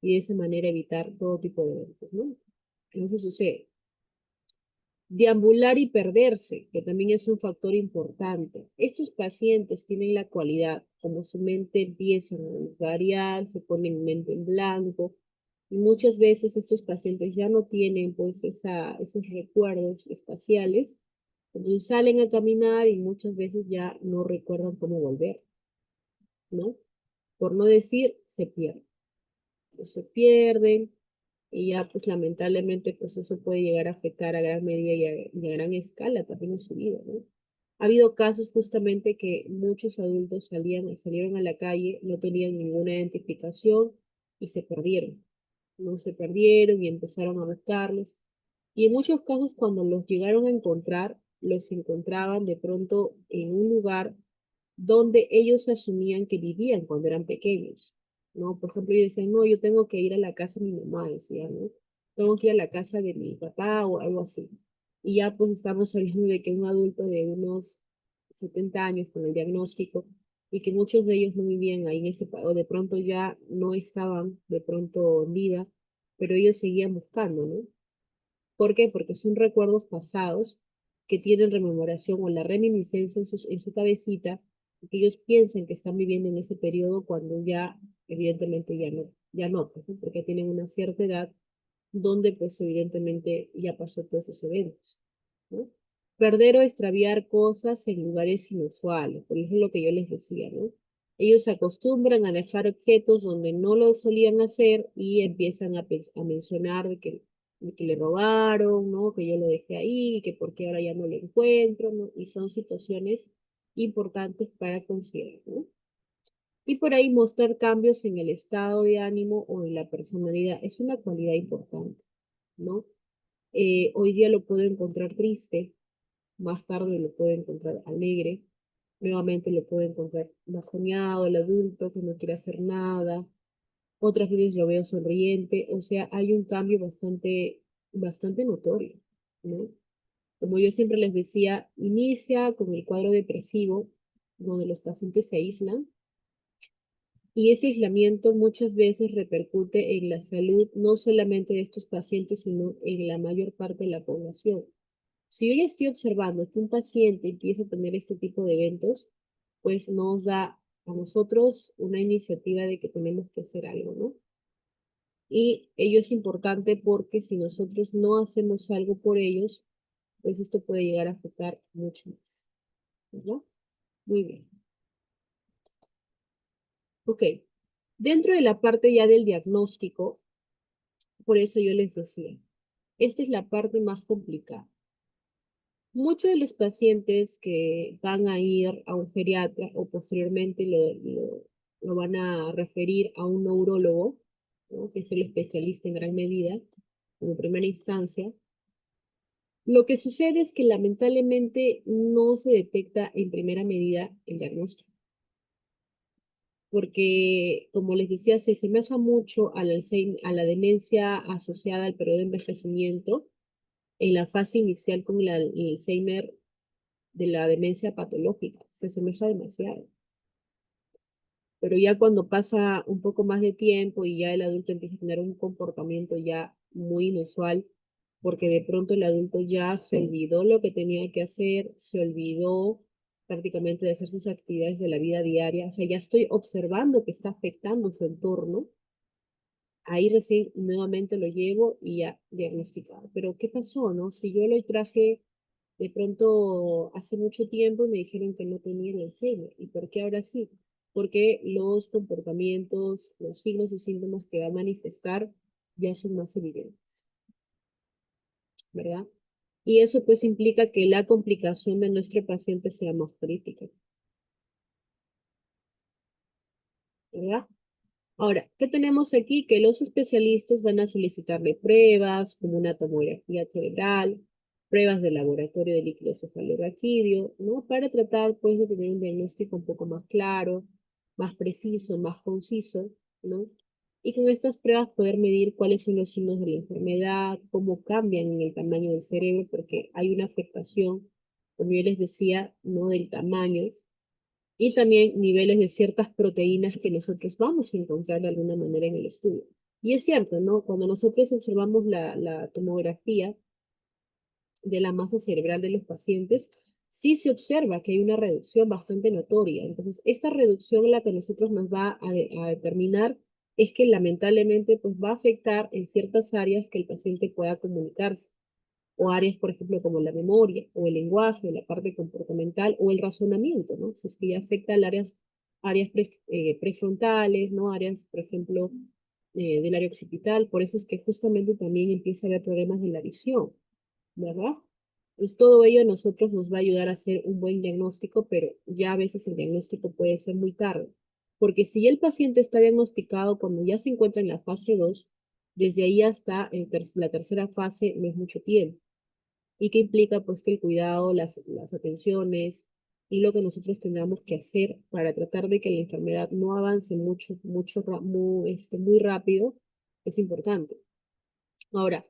y de esa manera evitar todo tipo de eventos, ¿no? Entonces sucede. Deambular y perderse, que también es un factor importante. Estos pacientes tienen la cualidad, como su mente empieza a variar, se ponen mente en blanco, y muchas veces estos pacientes ya no tienen pues esos recuerdos espaciales, entonces salen a caminar y muchas veces ya no recuerdan cómo volver, ¿no? Por no decir, se pierden. Se pierden, y ya, pues lamentablemente, pues eso puede llegar a afectar a gran medida y a gran escala también en su vida, ¿no? Ha habido casos justamente que muchos adultos salieron a la calle, no tenían ninguna identificación y se perdieron, ¿no? Se perdieron y empezaron a buscarlos. Y en muchos casos, cuando los llegaron a encontrar, los encontraban de pronto en un lugar donde ellos asumían que vivían cuando eran pequeños, ¿no? Por ejemplo, ellos decían, no, yo tengo que ir a la casa de mi mamá, decían, ¿no? Tengo que ir a la casa de mi papá o algo así. Y ya pues estamos hablando de que un adulto de unos 70 años con el diagnóstico y que muchos de ellos no vivían ahí en o de pronto ya no estaban de pronto en vida, pero ellos seguían buscando, ¿no? ¿Por qué? Porque son recuerdos pasados que tienen rememoración o la reminiscencia en su cabecita, y que ellos piensan que están viviendo en ese periodo cuando ya, evidentemente, ya no, pues, ¿no? Porque tienen una cierta edad donde, pues, evidentemente, ya pasó todos esos eventos, ¿no? Perder o extraviar cosas en lugares inusuales, por ejemplo, lo que yo les decía, ¿no? Ellos se acostumbran a dejar objetos donde no lo solían hacer y empiezan a mencionar de que le robaron, ¿no? Que yo lo dejé ahí, que porque ahora ya no lo encuentro, ¿no? Y son situaciones importantes para considerar, ¿no? Y por ahí mostrar cambios en el estado de ánimo o en la personalidad es una cualidad importante, ¿no? Hoy día lo puedo encontrar triste, más tarde lo puedo encontrar alegre, Nuevamente lo puedo encontrar bajoneado, el adulto que no quiere hacer nada. Otras veces lo veo sonriente. O sea, hay un cambio bastante notorio, ¿no? Como yo siempre les decía, inicia con el cuadro depresivo, donde los pacientes se aíslan, y ese aislamiento muchas veces repercute en la salud no solamente de estos pacientes, sino en la mayor parte de la población. Si yo ya estoy observando que un paciente empieza a tener este tipo de eventos, pues nos da a nosotros una iniciativa de que tenemos que hacer algo, ¿no? Y ello es importante porque si nosotros no hacemos algo por ellos, pues esto puede llegar a afectar mucho más, ¿no? Muy bien. Ok. Dentro de la parte ya del diagnóstico, por eso yo les decía, esta es la parte más complicada. Muchos de los pacientes que van a ir a un geriatra o posteriormente lo van a referir a un neurólogo, ¿no? Que es el especialista en gran medida, como primera instancia, lo que sucede es que lamentablemente no se detecta en primera medida el diagnóstico, porque, como les decía, se asemeja mucho a la demencia asociada al periodo de envejecimiento en la fase inicial con el Alzheimer de la demencia patológica. Se asemeja demasiado. Pero ya cuando pasa un poco más de tiempo y ya el adulto empieza a tener un comportamiento ya muy inusual, porque de pronto el adulto ya se olvidó lo que tenía que hacer, se olvidó prácticamente de hacer sus actividades de la vida diaria, o sea, ya estoy observando que está afectando su entorno, ahí recién nuevamente lo llevo y ya diagnosticado. Pero ¿qué pasó, no? Si yo lo traje de pronto hace mucho tiempo y me dijeron que no tenía el Alzheimer. ¿Y por qué ahora sí? Porque los comportamientos, los signos y síntomas que va a manifestar ya son más evidentes, ¿verdad? Y eso pues implica que la complicación de nuestro paciente sea más crítica, ¿verdad? Ahora, ¿qué tenemos aquí? Que los especialistas van a solicitarle pruebas como una tomografía cerebral, pruebas de laboratorio de líquido cefalorraquídeo, ¿no? Para tratar, pues, de tener un diagnóstico un poco más claro, más preciso, más conciso, ¿no? Y con estas pruebas poder medir cuáles son los signos de la enfermedad, cómo cambian en el tamaño del cerebro, porque hay una afectación, como yo les decía, no del tamaño, y también niveles de ciertas proteínas que nosotros vamos a encontrar de alguna manera en el estudio. Y es cierto, ¿no? Cuando nosotros observamos la tomografía de la masa cerebral de los pacientes, sí se observa que hay una reducción bastante notoria. Entonces, esta reducción la que nosotros nos va a determinar es que lamentablemente pues, va a afectar en ciertas áreas que el paciente pueda comunicarse o áreas, por ejemplo, como la memoria, o el lenguaje, o la parte comportamental, o el razonamiento, ¿no? Si es que ya afecta a áreas prefrontales, ¿no? Áreas, por ejemplo, del área occipital, por eso es que justamente también empieza a haber problemas de la visión, ¿verdad? Pues todo ello a nosotros nos va a ayudar a hacer un buen diagnóstico, pero ya a veces el diagnóstico puede ser muy tarde, porque si el paciente está diagnosticado cuando ya se encuentra en la fase 2, desde ahí hasta la tercera fase no es mucho tiempo y que implica pues que el cuidado, las atenciones y lo que nosotros tengamos que hacer para tratar de que la enfermedad no avance muy rápido es importante. Ahora,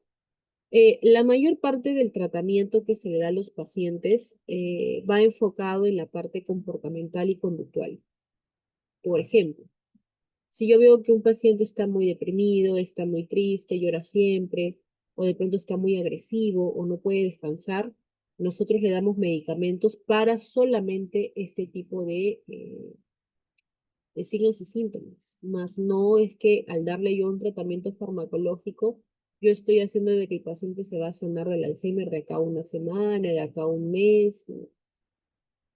la mayor parte del tratamiento que se le da a los pacientes va enfocado en la parte comportamental y conductual. Por ejemplo, si yo veo que un paciente está muy deprimido, está muy triste, llora siempre, o de pronto está muy agresivo o no puede descansar, nosotros le damos medicamentos para solamente este tipo de signos y síntomas. Más no es que al darle yo un tratamiento farmacológico, yo estoy haciendo de que el paciente se va a sanar del Alzheimer de acá a una semana, de acá a un mes, ¿no?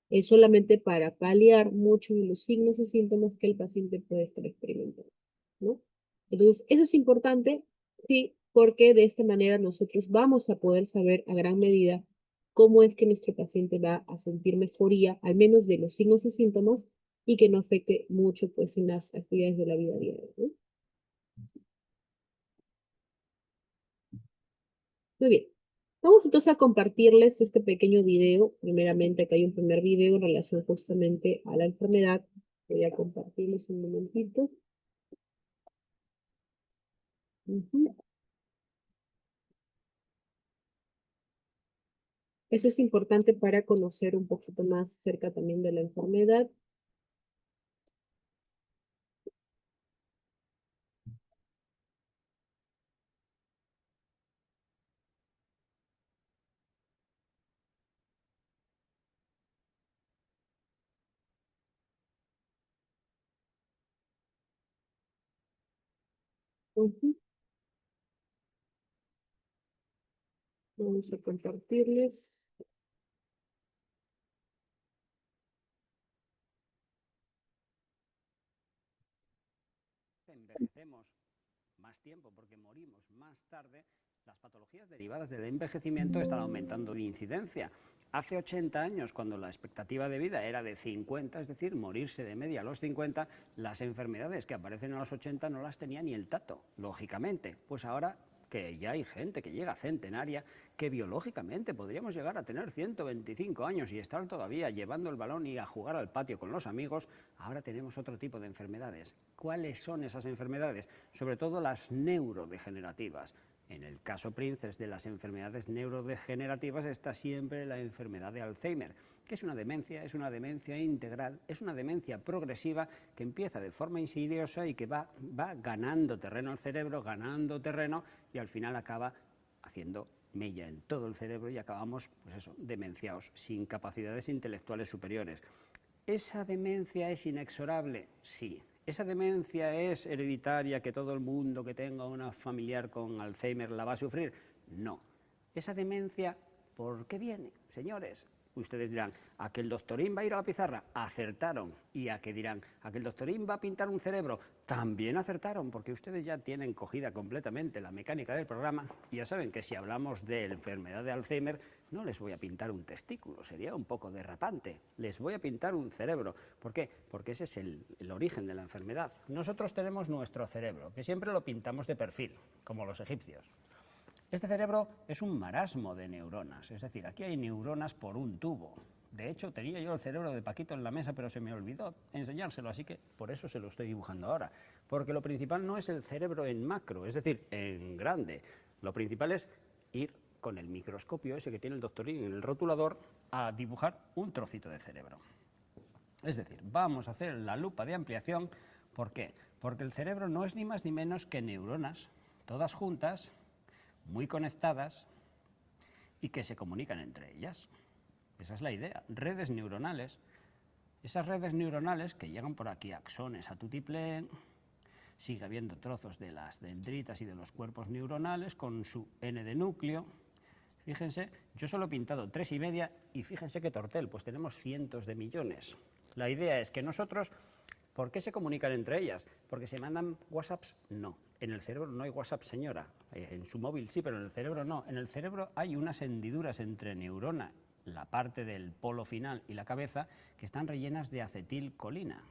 Es solamente para paliar muchos de los signos y síntomas que el paciente puede estar experimentando, ¿no? Entonces, eso es importante, sí, porque de esta manera nosotros vamos a poder saber a gran medida cómo es que nuestro paciente va a sentir mejoría, al menos de los signos y síntomas, y que no afecte mucho, pues, en las actividades de la vida diaria, ¿no? Muy bien. Vamos entonces a compartirles este pequeño video. Primeramente, acá hay un primer video en relación justamente a la enfermedad. Voy a compartirles un momentito. Ujú. Eso es importante para conocer un poquito más cerca también de la enfermedad. Ujú. Vamos a compartirles. Envejecemos más tiempo porque morimos más tarde, las patologías derivadas del envejecimiento están aumentando de incidencia. Hace 80 años, cuando la expectativa de vida era de 50, es decir, morirse de media a los 50, las enfermedades que aparecen a los 80 no las tenía ni el tato, lógicamente. Pues ahora que ya hay gente que llega centenaria, que biológicamente podríamos llegar a tener 125 años y estar todavía llevando el balón y a jugar al patio con los amigos, ahora tenemos otro tipo de enfermedades. ¿Cuáles son esas enfermedades? Sobre todo las neurodegenerativas. En el caso Princes de las enfermedades neurodegenerativas está siempre la enfermedad de Alzheimer, que es una demencia integral, es una demencia progresiva que empieza de forma insidiosa y que va ganando terreno al cerebro, ganando terreno y al final acaba haciendo mella en todo el cerebro y acabamos, pues eso, demenciados, sin capacidades intelectuales superiores. ¿Esa demencia es inexorable? Sí. ¿Esa demencia es hereditaria, que todo el mundo que tenga una familiar con Alzheimer la va a sufrir? No. ¿Esa demencia por qué viene, señores? Ustedes dirán, ¿a que el doctorín va a ir a la pizarra? Acertaron. ¿Y a qué dirán? ¿A que el doctorín va a pintar un cerebro? También acertaron, porque ustedes ya tienen cogida completamente la mecánica del programa y ya saben que si hablamos de la enfermedad de Alzheimer, no les voy a pintar un testículo, sería un poco derrapante. Les voy a pintar un cerebro. ¿Por qué? Porque ese es el origen de la enfermedad. Nosotros tenemos nuestro cerebro, que siempre lo pintamos de perfil, como los egipcios. Este cerebro es un marasmo de neuronas, es decir, aquí hay neuronas por un tubo. De hecho, tenía yo el cerebro de Paquito en la mesa, pero se me olvidó enseñárselo, así que por eso se lo estoy dibujando ahora. Porque lo principal no es el cerebro en macro, es decir, en grande. Lo principal es ir con el microscopio ese que tiene el doctorín en el rotulador a dibujar un trocito de cerebro. Es decir, vamos a hacer la lupa de ampliación. ¿Por qué? Porque el cerebro no es ni más ni menos que neuronas, todas juntas, muy conectadas y que se comunican entre ellas. Esa es la idea, redes neuronales. Esas redes neuronales que llegan por aquí, axones a tutiplén, sigue habiendo trozos de las dendritas y de los cuerpos neuronales con su N de núcleo. Fíjense, yo solo he pintado 3,5 y fíjense qué tortel, pues tenemos cientos de millones. La idea es que nosotros, ¿por qué se comunican entre ellas? ¿Porque se mandan WhatsApps? No. En el cerebro no hay WhatsApp, señora. En su móvil sí, pero en el cerebro no. En el cerebro hay unas hendiduras entre neurona, la parte del polo final y la cabeza, que están rellenas de acetilcolina.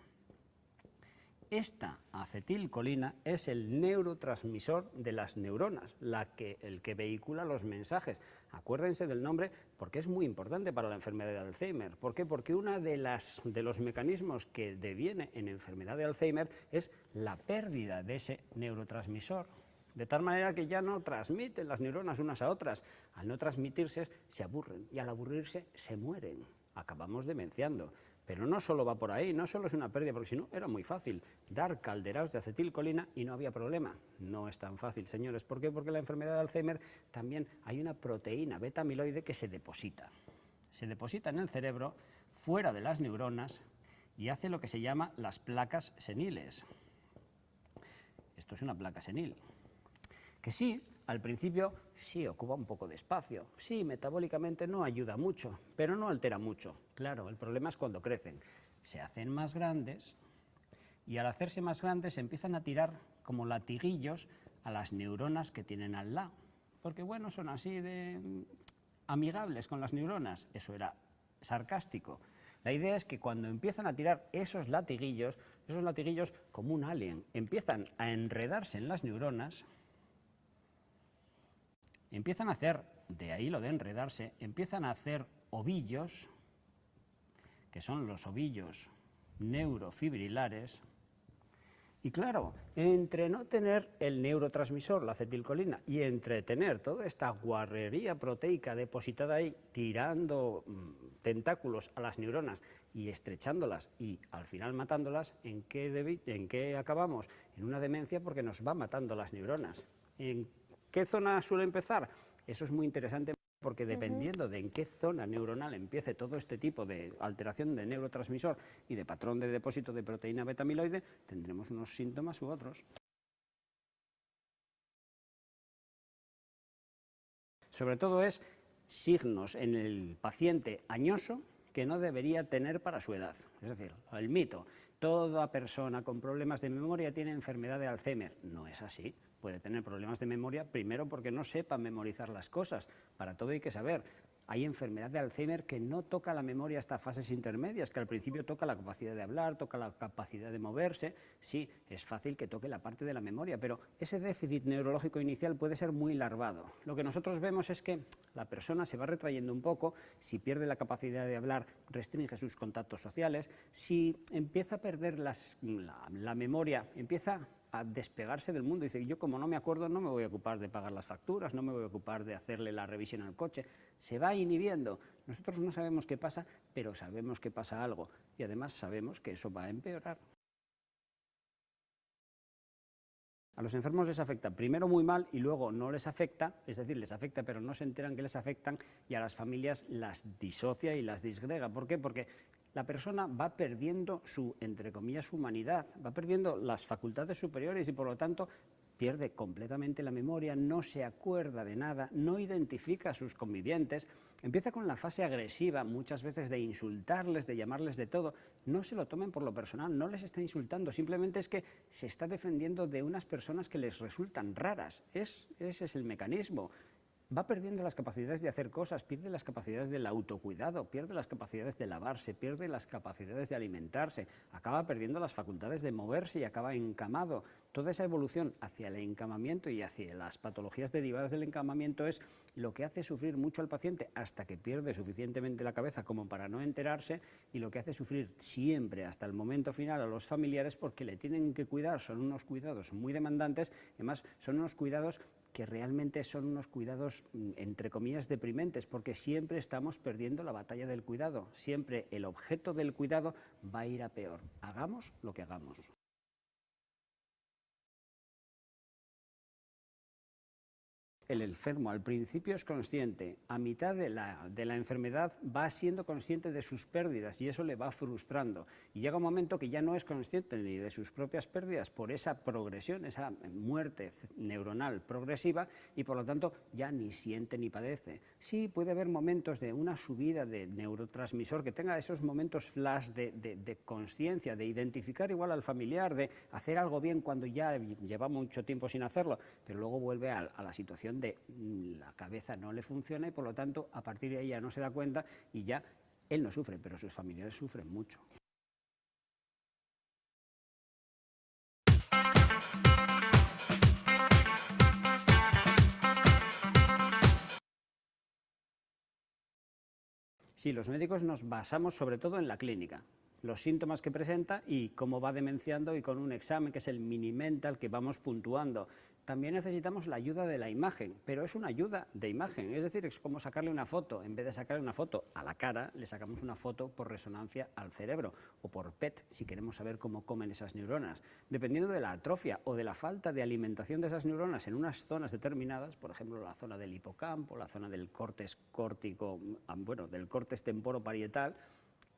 Esta acetilcolina es el neurotransmisor de las neuronas, el que vehicula los mensajes. Acuérdense del nombre porque es muy importante para la enfermedad de Alzheimer. ¿Por qué? Porque uno de los mecanismos que deviene en enfermedad de Alzheimer es la pérdida de ese neurotransmisor. De tal manera que ya no transmiten las neuronas unas a otras. Al no transmitirse, se aburren y al aburrirse se mueren. Acabamos demenciando. Pero no solo va por ahí, no solo es una pérdida, porque si no era muy fácil dar calderados de acetilcolina y no había problema. No es tan fácil, señores. ¿Por qué? Porque en la enfermedad de Alzheimer también hay una proteína beta amiloide que se deposita. Se deposita en el cerebro, fuera de las neuronas, y hace lo que se llama las placas seniles. Esto es una placa senil. Que sí, al principio sí ocupa un poco de espacio, sí, metabólicamente no ayuda mucho, pero no altera mucho. Claro, el problema es cuando crecen. Se hacen más grandes y al hacerse más grandes empiezan a tirar como latiguillos a las neuronas que tienen al lado. Porque bueno, son así de amigables con las neuronas. Eso era sarcástico. La idea es que cuando empiezan a tirar esos latiguillos como un alien, empiezan a enredarse en las neuronas, empiezan a hacer de ahí lo de enredarse, empiezan a hacer ovillos, que son los ovillos neurofibrilares. Y claro, entre no tener el neurotransmisor, la acetilcolina, y entre tener toda esta guarrería proteica depositada ahí, tirando tentáculos a las neuronas y estrechándolas y al final matándolas, ¿en qué acabamos? En una demencia, porque nos va matando las neuronas. ¿En qué zona suele empezar? Eso es muy interesante, porque dependiendo de en qué zona neuronal empiece todo este tipo de alteración de neurotransmisor y de patrón de depósito de proteína beta-amiloide, tendremos unos síntomas u otros. Sobre todo es signos en el paciente añoso que no debería tener para su edad. Es decir, el mito, toda persona con problemas de memoria tiene enfermedad de Alzheimer. No es así. Puede tener problemas de memoria, primero porque no sepa memorizar las cosas. Para todo hay que saber. Hay enfermedad de Alzheimer que no toca la memoria hasta fases intermedias, que al principio toca la capacidad de hablar, toca la capacidad de moverse. Sí, es fácil que toque la parte de la memoria, pero ese déficit neurológico inicial puede ser muy larvado. Lo que nosotros vemos es que la persona se va retrayendo un poco, si pierde la capacidad de hablar, restringe sus contactos sociales, si empieza a perder la memoria, empieza a despegarse del mundo. Dice, yo como no me acuerdo no me voy a ocupar de pagar las facturas, no me voy a ocupar de hacerle la revisión al coche. Se va inhibiendo. Nosotros no sabemos qué pasa, pero sabemos que pasa algo. Y además sabemos que eso va a empeorar. A los enfermos les afecta primero muy mal y luego no les afecta, es decir, les afecta pero no se enteran que les afectan, y a las familias las disocia y las disgrega. ¿Por qué? Porque la persona va perdiendo su, entre comillas, humanidad, va perdiendo las facultades superiores y por lo tanto pierde completamente la memoria, no se acuerda de nada, no identifica a sus convivientes, empieza con la fase agresiva, muchas veces de insultarles, de llamarles de todo. No se lo tomen por lo personal, no les está insultando, simplemente es que se está defendiendo de unas personas que les resultan raras. Ese es el mecanismo. Va perdiendo las capacidades de hacer cosas, pierde las capacidades del autocuidado, pierde las capacidades de lavarse, pierde las capacidades de alimentarse, acaba perdiendo las facultades de moverse y acaba encamado. Toda esa evolución hacia el encamamiento y hacia las patologías derivadas del encamamiento es lo que hace sufrir mucho al paciente hasta que pierde suficientemente la cabeza como para no enterarse, y lo que hace sufrir siempre hasta el momento final a los familiares, porque le tienen que cuidar. Son unos cuidados muy demandantes, además son unos cuidados que realmente son unos cuidados, entre comillas, deprimentes, porque siempre estamos perdiendo la batalla del cuidado, siempre el objeto del cuidado va a ir a peor, hagamos lo que hagamos. El enfermo al principio es consciente, a mitad de la enfermedad va siendo consciente de sus pérdidas y eso le va frustrando. Y llega un momento que ya no es consciente ni de sus propias pérdidas por esa progresión, esa muerte neuronal progresiva, y por lo tanto ya ni siente ni padece. Sí, puede haber momentos de una subida de neurotransmisor, que tenga esos momentos flash de consciencia, de identificar igual al familiar, de hacer algo bien cuando ya lleva mucho tiempo sin hacerlo, pero luego vuelve a la situación de la cabeza no le funciona y por lo tanto a partir de ahí ya no se da cuenta y ya él no sufre, pero sus familiares sufren mucho. Sí, los médicos nos basamos sobre todo en la clínica, los síntomas que presenta y cómo va demenciando, y con un examen que es el Mini-Mental que vamos puntuando. También necesitamos la ayuda de la imagen, pero es una ayuda de imagen, es decir, es como sacarle una foto. En vez de sacarle una foto a la cara, le sacamos una foto por resonancia al cerebro, o por PET, si queremos saber cómo comen esas neuronas. Dependiendo de la atrofia o de la falta de alimentación de esas neuronas en unas zonas determinadas, por ejemplo, la zona del hipocampo, la zona del córtex córtico, bueno, del córtex temporoparietal,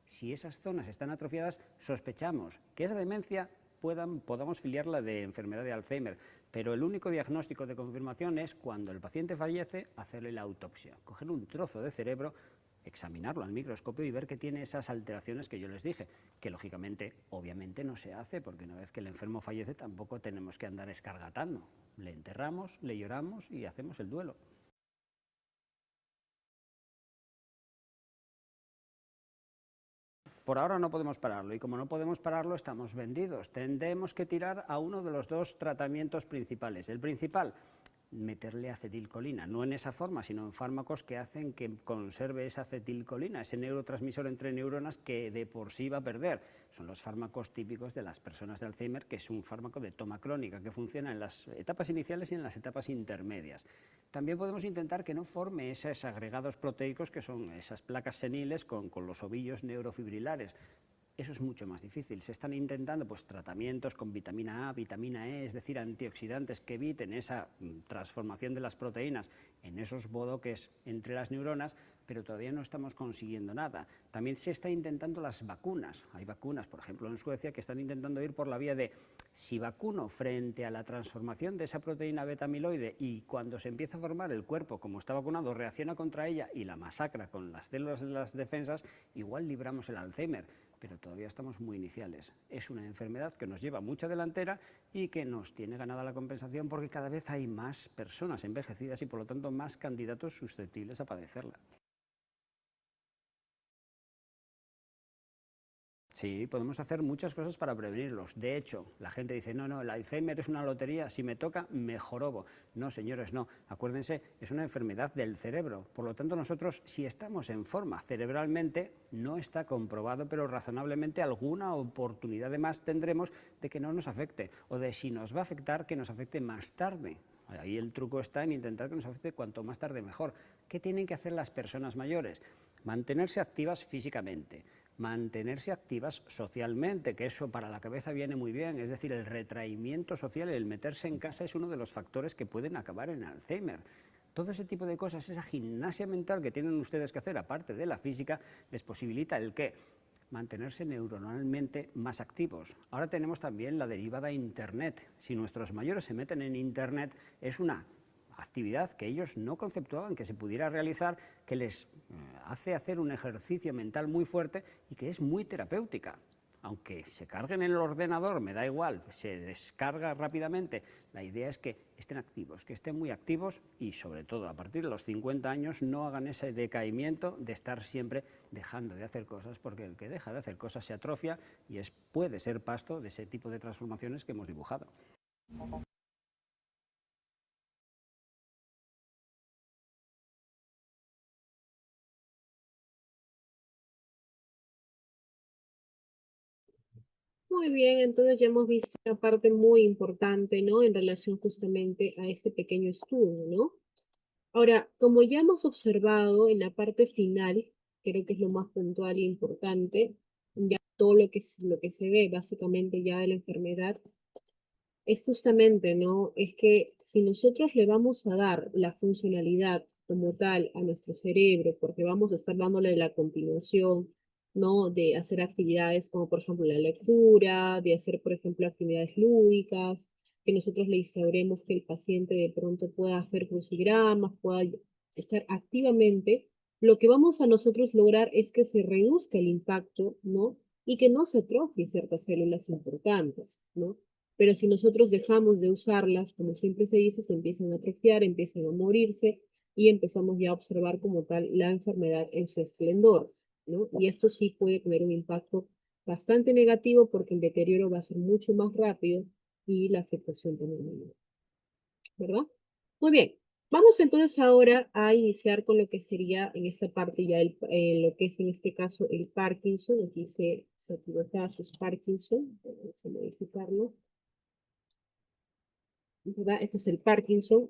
si esas zonas están atrofiadas, sospechamos que esa demencia podamos filiarla de enfermedad de Alzheimer, pero el único diagnóstico de confirmación es cuando el paciente fallece, hacerle la autopsia, coger un trozo de cerebro, examinarlo al microscopio y ver que tiene esas alteraciones que yo les dije, que lógicamente, obviamente no se hace, porque una vez que el enfermo fallece tampoco tenemos que andar escargatando. Le enterramos, le lloramos y hacemos el duelo. Por ahora no podemos pararlo, y como no podemos pararlo estamos vendidos. Tendremos que tirar a uno de los dos tratamientos principales. El principal, meterle acetilcolina, no en esa forma, sino en fármacos que hacen que conserve esa acetilcolina, ese neurotransmisor entre neuronas que de por sí va a perder. Son los fármacos típicos de las personas de Alzheimer, que es un fármaco de toma crónica que funciona en las etapas iniciales y en las etapas intermedias. También podemos intentar que no forme esos agregados proteicos que son esas placas seniles con los ovillos neurofibrilares. Eso es mucho más difícil. Se están intentando pues, tratamientos con vitamina A, vitamina E, es decir, antioxidantes que eviten esa transformación de las proteínas en esos bodoques entre las neuronas, pero todavía no estamos consiguiendo nada. También se está intentando las vacunas. Hay vacunas, por ejemplo, en Suecia, que están intentando ir por la vía de si vacuno frente a la transformación de esa proteína beta-amiloide y cuando se empieza a formar el cuerpo, como está vacunado, reacciona contra ella y la masacra con las células de las defensas, igual libramos el Alzheimer, pero todavía estamos muy iniciales. Es una enfermedad que nos lleva mucha delantera y que nos tiene ganada la compensación porque cada vez hay más personas envejecidas y por lo tanto más candidatos susceptibles a padecerla. Sí, podemos hacer muchas cosas para prevenirlos. De hecho, la gente dice, no, el Alzheimer es una lotería, si me toca, me jorobo. No, señores, no. Acuérdense, es una enfermedad del cerebro. Por lo tanto, nosotros, si estamos en forma cerebralmente, no está comprobado, pero razonablemente alguna oportunidad de más tendremos de que no nos afecte. O de si nos va a afectar, que nos afecte más tarde. Ahí el truco está en intentar que nos afecte cuanto más tarde mejor. ¿Qué tienen que hacer las personas mayores? Mantenerse activas físicamente, mantenerse activas socialmente, que eso para la cabeza viene muy bien, es decir, el retraimiento social, el meterse en casa es uno de los factores que pueden acabar en Alzheimer. Todo ese tipo de cosas, esa gimnasia mental que tienen ustedes que hacer, aparte de la física, les posibilita el qué, mantenerse neuronalmente más activos. Ahora tenemos también la derivada Internet. Si nuestros mayores se meten en Internet, es una actividad que ellos no conceptuaban que se pudiera realizar, que les hace hacer un ejercicio mental muy fuerte y que es muy terapéutica. Aunque se carguen en el ordenador, me da igual, se descarga rápidamente. La idea es que estén activos, que estén muy activos y sobre todo a partir de los 50 años no hagan ese decaimiento de estar siempre dejando de hacer cosas, porque el que deja de hacer cosas se atrofia y puede ser pasto de ese tipo de transformaciones que hemos dibujado. Muy bien, entonces ya hemos visto una parte muy importante, ¿no? En relación justamente a este pequeño estudio, ¿no? Ahora, como ya hemos observado en la parte final, creo que es lo más puntual e importante, ya todo lo que se ve básicamente ya de la enfermedad, es justamente, ¿no? Es que si nosotros le vamos a dar la funcionalidad como tal a nuestro cerebro, porque vamos a estar dándole la continuación, ¿no? De hacer actividades como, por ejemplo, la lectura, de hacer, por ejemplo, actividades lúdicas, que nosotros le instauremos que el paciente de pronto pueda hacer crucigramas, pueda estar activamente, lo que vamos a nosotros lograr es que se reduzca el impacto, ¿no? Y que no se atrofie ciertas células importantes, ¿no? Pero si nosotros dejamos de usarlas, como siempre se dice, se empiezan a atrofiar, empiezan a morirse y empezamos ya a observar como tal la enfermedad en su esplendor, ¿no? Y esto sí puede tener un impacto bastante negativo porque el deterioro va a ser mucho más rápido y la afectación también menor, ¿verdad? Muy bien. Vamos entonces ahora a iniciar con lo que sería en esta parte ya lo que es en este caso el Parkinson. Aquí se equivoca, es Parkinson. Vamos a modificarlo. ¿Verdad? Este es el Parkinson.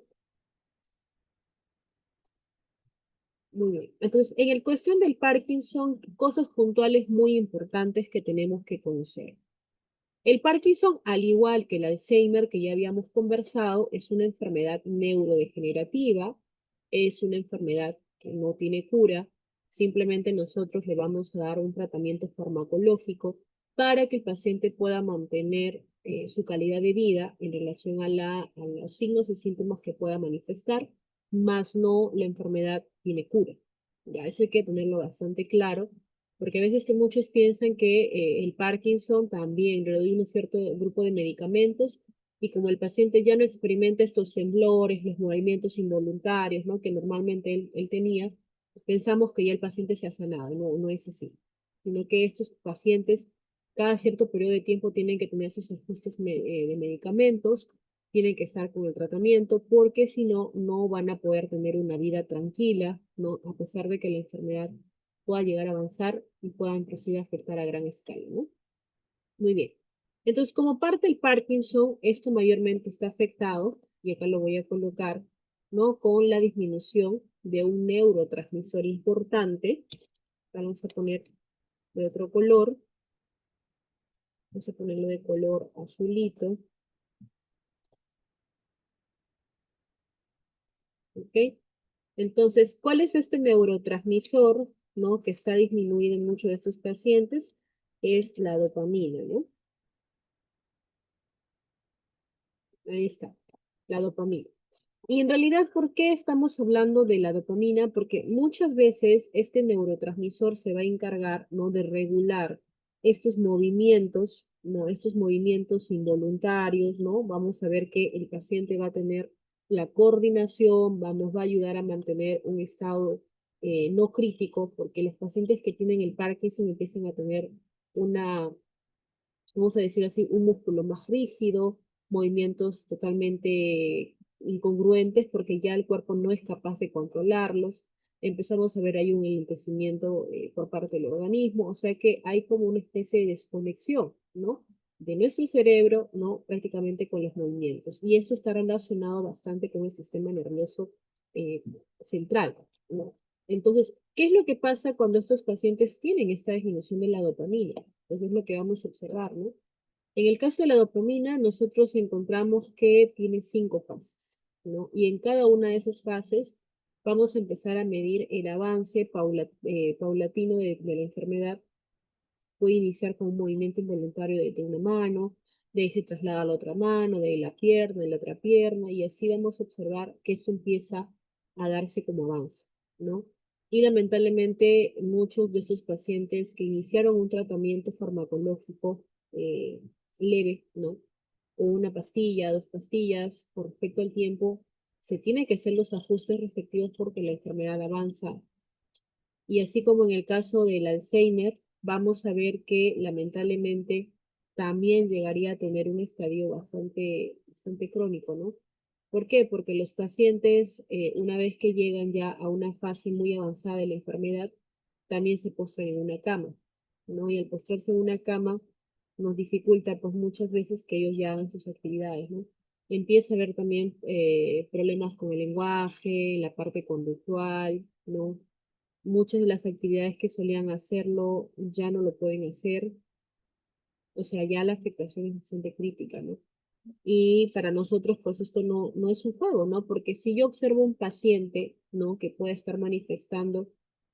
Muy bien. Entonces, en el cuestión del Parkinson, cosas puntuales muy importantes que tenemos que conocer. El Parkinson, al igual que el Alzheimer que ya habíamos conversado, es una enfermedad neurodegenerativa, es una enfermedad que no tiene cura, simplemente nosotros le vamos a dar un tratamiento farmacológico para que el paciente pueda mantener su calidad de vida en relación a los signos y síntomas que pueda manifestar, más no la enfermedad tiene cura. Ya, eso hay que tenerlo bastante claro porque a veces que muchos piensan que el Parkinson también le doy un cierto grupo de medicamentos y como el paciente ya no experimenta estos temblores, los movimientos involuntarios, ¿no? Que normalmente él tenía, pues pensamos que ya el paciente se ha sanado, no, no es así, sino que estos pacientes cada cierto periodo de tiempo tienen que tener sus ajustes de medicamentos, tienen que estar con el tratamiento porque si no, no van a poder tener una vida tranquila, ¿no? A pesar de que la enfermedad pueda llegar a avanzar y pueda inclusive afectar a gran escala, ¿no? Muy bien. Entonces, como parte del Parkinson, esto mayormente está afectado, y acá lo voy a colocar, ¿no? Con la disminución de un neurotransmisor importante. Vamos a poner de otro color. Vamos a ponerlo de color azulito. ¿Ok? Entonces, ¿cuál es este neurotransmisor, ¿no? Que está disminuido en muchos de estos pacientes? Es la dopamina, ¿no? Ahí está, la dopamina. Y en realidad, ¿por qué estamos hablando de la dopamina? Porque muchas veces este neurotransmisor se va a encargar, ¿no? De regular estos movimientos, ¿no? Estos movimientos involuntarios, ¿no? Vamos a ver que el paciente va a tener la coordinación, nos va a ayudar a mantener un estado no crítico, porque los pacientes que tienen el Parkinson empiezan a tener una, vamos a decir así, un músculo más rígido, movimientos totalmente incongruentes porque ya el cuerpo no es capaz de controlarlos. Empezamos a ver ahí un enlentecimiento por parte del organismo, o sea que hay como una especie de desconexión, ¿no? De nuestro cerebro, ¿no? Prácticamente con los movimientos. Y esto está relacionado bastante con el sistema nervioso eh, central, ¿no? Entonces, ¿qué es lo que pasa cuando estos pacientes tienen esta disminución de la dopamina? Eso es lo que vamos a observar, ¿no? En el caso de la dopamina, nosotros encontramos que tiene 5 fases, ¿no? Y en cada una de esas fases vamos a empezar a medir el avance paulatino de la enfermedad. Puede iniciar con un movimiento involuntario de una mano, de ahí se traslada a la otra mano, de la pierna, de la otra pierna, y así vamos a observar que esto empieza a darse como avance, ¿no? Y lamentablemente muchos de estos pacientes que iniciaron un tratamiento farmacológico eh, leve, ¿no? O una pastilla, 2 pastillas, por respecto al tiempo, se tiene que hacer los ajustes respectivos porque la enfermedad avanza y así como en el caso del Alzheimer, vamos a ver que lamentablemente también llegaría a tener un estadio bastante crónico, ¿no? ¿Por qué? Porque los pacientes, una vez que llegan ya a una fase muy avanzada de la enfermedad, también se postran en una cama, ¿no? Y al postrarse en una cama nos dificulta pues muchas veces que ellos ya hagan sus actividades, ¿no? Empieza a haber también problemas con el lenguaje, la parte conductual, ¿no? Muchas de las actividades que solían hacerlo ya no lo pueden hacer, o sea, ya la afectación es bastante crítica, ¿no? Y para nosotros, pues esto no es un juego, ¿no? Porque si yo observo un paciente, ¿no? Que puede estar manifestando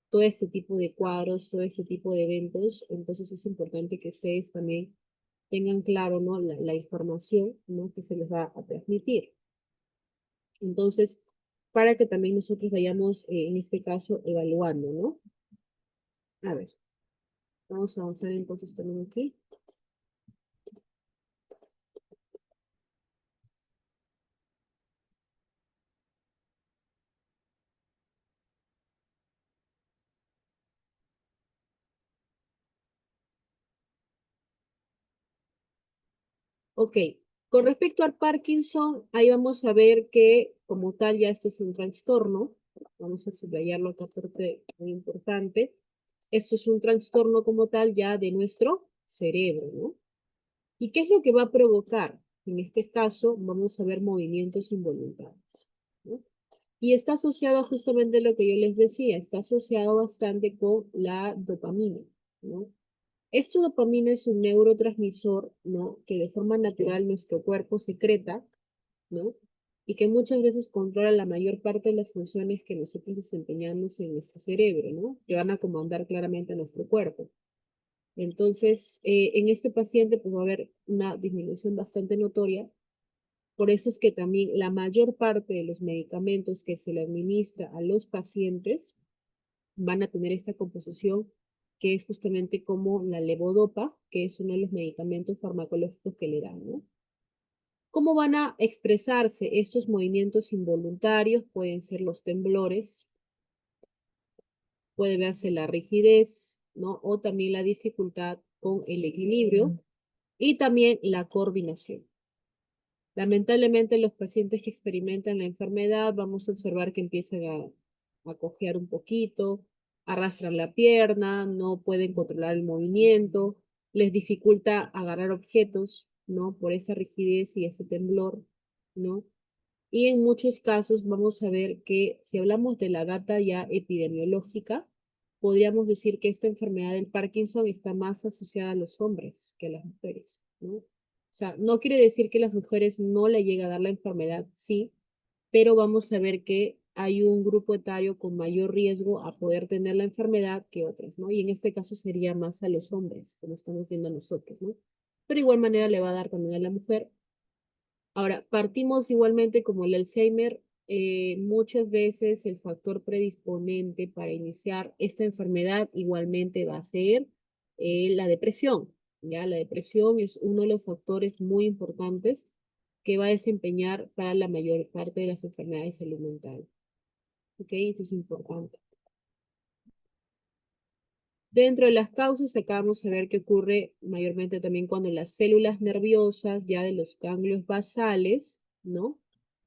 todo este tipo de cuadros, todo este tipo de eventos, entonces es importante que ustedes también tengan claro, ¿no? La información, ¿no? Que se les va a transmitir. Entonces, para que también nosotros vayamos, en este caso, evaluando, ¿no? A ver. Vamos a avanzar entonces también aquí. Ok, con respecto al Parkinson, ahí vamos a ver que como tal ya esto es un trastorno. Vamos a subrayarlo acá porque es muy importante. Esto es un trastorno como tal ya de nuestro cerebro, ¿no? ¿Y qué es lo que va a provocar? En este caso, vamos a ver movimientos involuntarios, ¿no? Y está asociado justamente a lo que yo les decía, está asociado bastante con la dopamina, ¿no? Esta dopamina es un neurotransmisor, ¿no? Que de forma natural nuestro cuerpo secreta, ¿no? Y que muchas veces controla la mayor parte de las funciones que nosotros desempeñamos en nuestro cerebro, ¿no? Que van a comandar claramente a nuestro cuerpo. Entonces, en este paciente pues, va a haber una disminución bastante notoria. Por eso es que también la mayor parte de los medicamentos que se le administra a los pacientes van a tener esta composición que es justamente como la levodopa, que es uno de los medicamentos farmacológicos que le dan, ¿no? ¿Cómo van a expresarse estos movimientos involuntarios? Pueden ser los temblores, puede verse la rigidez, ¿no? O también la dificultad con el equilibrio y también la coordinación. Lamentablemente, los pacientes que experimentan la enfermedad, vamos a observar que empiezan a cojear un poquito, arrastran la pierna, no pueden controlar el movimiento, les dificulta agarrar objetos, ¿no? Por esa rigidez y ese temblor, ¿no? Y en muchos casos vamos a ver que si hablamos de la data ya epidemiológica, podríamos decir que esta enfermedad del Parkinson está más asociada a los hombres que a las mujeres, ¿no? O sea, no quiere decir que las mujeres no le llega a dar la enfermedad, sí, pero vamos a ver que hay un grupo etario con mayor riesgo a poder tener la enfermedad que otras, ¿no? Y en este caso sería más a los hombres, como estamos viendo nosotros, ¿no? Pero de igual manera le va a dar también a la mujer. Ahora, partimos igualmente como el Alzheimer, muchas veces el factor predisponente para iniciar esta enfermedad igualmente va a ser la depresión. ¿Ya? La depresión es uno de los factores muy importantes que va a desempeñar para la mayor parte de las enfermedades de salud mental. ¿Ok? Eso es importante. Dentro de las causas, acá vamos a ver que ocurre mayormente también cuando las células nerviosas ya de los ganglios basales, ¿no?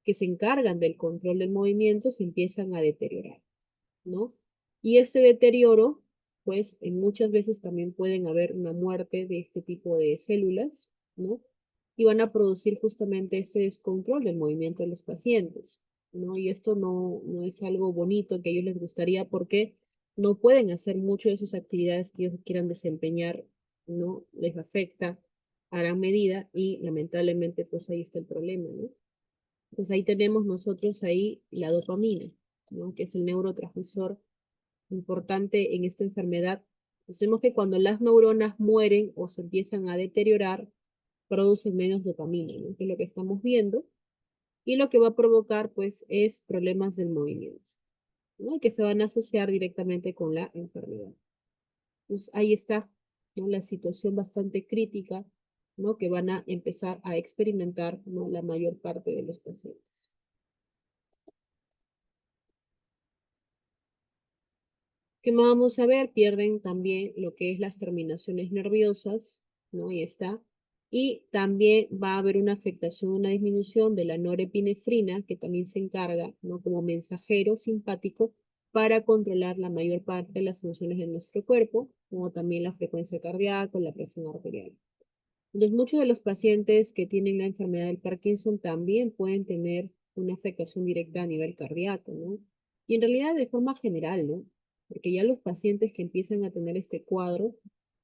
Que se encargan del control del movimiento, se empiezan a deteriorar, ¿no? Y este deterioro, pues, en muchas veces también pueden haber una muerte de este tipo de células, ¿no? Y van a producir justamente ese descontrol del movimiento de los pacientes, ¿no? Y esto no es algo bonito que a ellos les gustaría porque no pueden hacer mucho de sus actividades que ellos quieran desempeñar, ¿no? Les afecta a gran medida y lamentablemente pues ahí está el problema, ¿no? Pues ahí tenemos nosotros ahí la dopamina, ¿no? Que es el neurotransmisor importante en esta enfermedad. Pues vemos que cuando las neuronas mueren o se empiezan a deteriorar, producen menos dopamina, ¿no? Que es lo que estamos viendo. Y lo que va a provocar, pues, es problemas del movimiento, ¿no? Que se van a asociar directamente con la enfermedad. Pues ahí está, ¿no? La situación bastante crítica, ¿no? Que van a empezar a experimentar, ¿no? La mayor parte de los pacientes. ¿Qué más vamos a ver? Pierden también lo que es las terminaciones nerviosas, ¿no? Ahí está. Y también va a haber una afectación, una disminución de la norepinefrina, que también se encarga, ¿no? Como mensajero simpático para controlar la mayor parte de las funciones de nuestro cuerpo, como también la frecuencia cardíaca, la presión arterial. Entonces, muchos de los pacientes que tienen la enfermedad del Parkinson también pueden tener una afectación directa a nivel cardíaco, ¿no? Y en realidad de forma general, ¿no? Porque ya los pacientes que empiezan a tener este cuadro,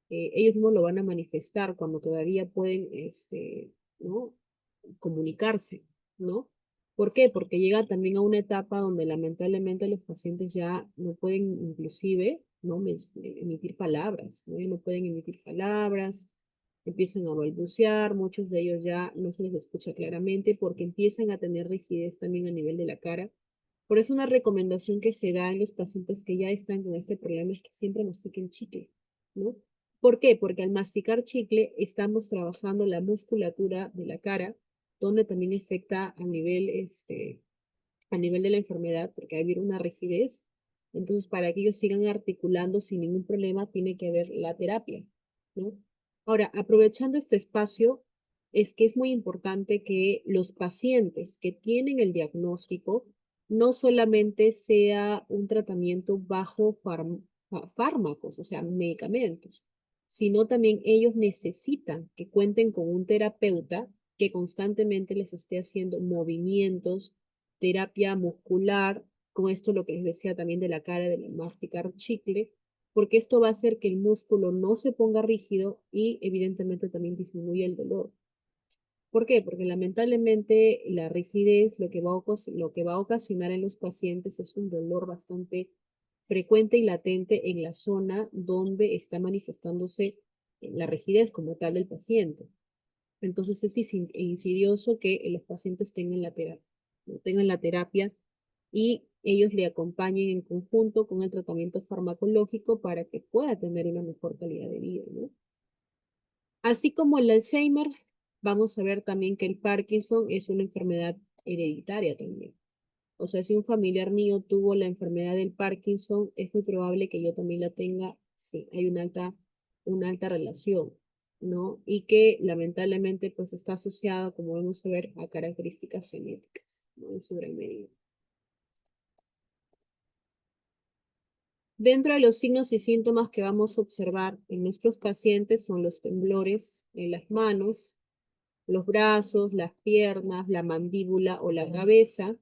ellos no lo van a manifestar cuando todavía pueden, ¿no? Comunicarse, ¿no? ¿Por qué? Porque llega también a una etapa donde lamentablemente los pacientes ya no pueden inclusive, ¿no? Emitir palabras, ¿no? Ya no pueden emitir palabras, empiezan a balbucear, muchos de ellos ya no se les escucha claramente porque empiezan a tener rigidez también a nivel de la cara. Por eso una recomendación que se da en los pacientes que ya están con este problema es que siempre mastiquen chicle, ¿no? ¿Por qué? Porque al masticar chicle estamos trabajando la musculatura de la cara, donde también afecta a nivel de la enfermedad, porque hay una rigidez. Entonces, para que ellos sigan articulando sin ningún problema, tiene que haber la terapia, ¿no? Ahora, aprovechando este espacio, es que es muy importante que los pacientes que tienen el diagnóstico no solamente sea un tratamiento bajo fármacos, o sea, medicamentos, sino también ellos necesitan que cuenten con un terapeuta que constantemente les esté haciendo movimientos, terapia muscular, con esto lo que les decía también de la cara, de masticar chicle, porque esto va a hacer que el músculo no se ponga rígido y evidentemente también disminuye el dolor. ¿Por qué? Porque lamentablemente la rigidez lo que va a ocasionar en los pacientes es un dolor bastante frecuente y latente en la zona donde está manifestándose la rigidez como tal del paciente. Entonces es insidioso que los pacientes tengan la terapia y ellos le acompañen en conjunto con el tratamiento farmacológico para que pueda tener una mejor calidad de vida, ¿no? Así como el Alzheimer, vamos a ver también que el Parkinson es una enfermedad hereditaria también. O sea, si un familiar mío tuvo la enfermedad del Parkinson, es muy probable que yo también la tenga. Sí, hay una alta relación. ¿no? Y que lamentablemente pues está asociado, como vamos a ver, a características genéticas, ¿no? En su gran medida. Dentro de los signos y síntomas que vamos a observar en nuestros pacientes son los temblores en las manos, los brazos, las piernas, la mandíbula o la cabeza.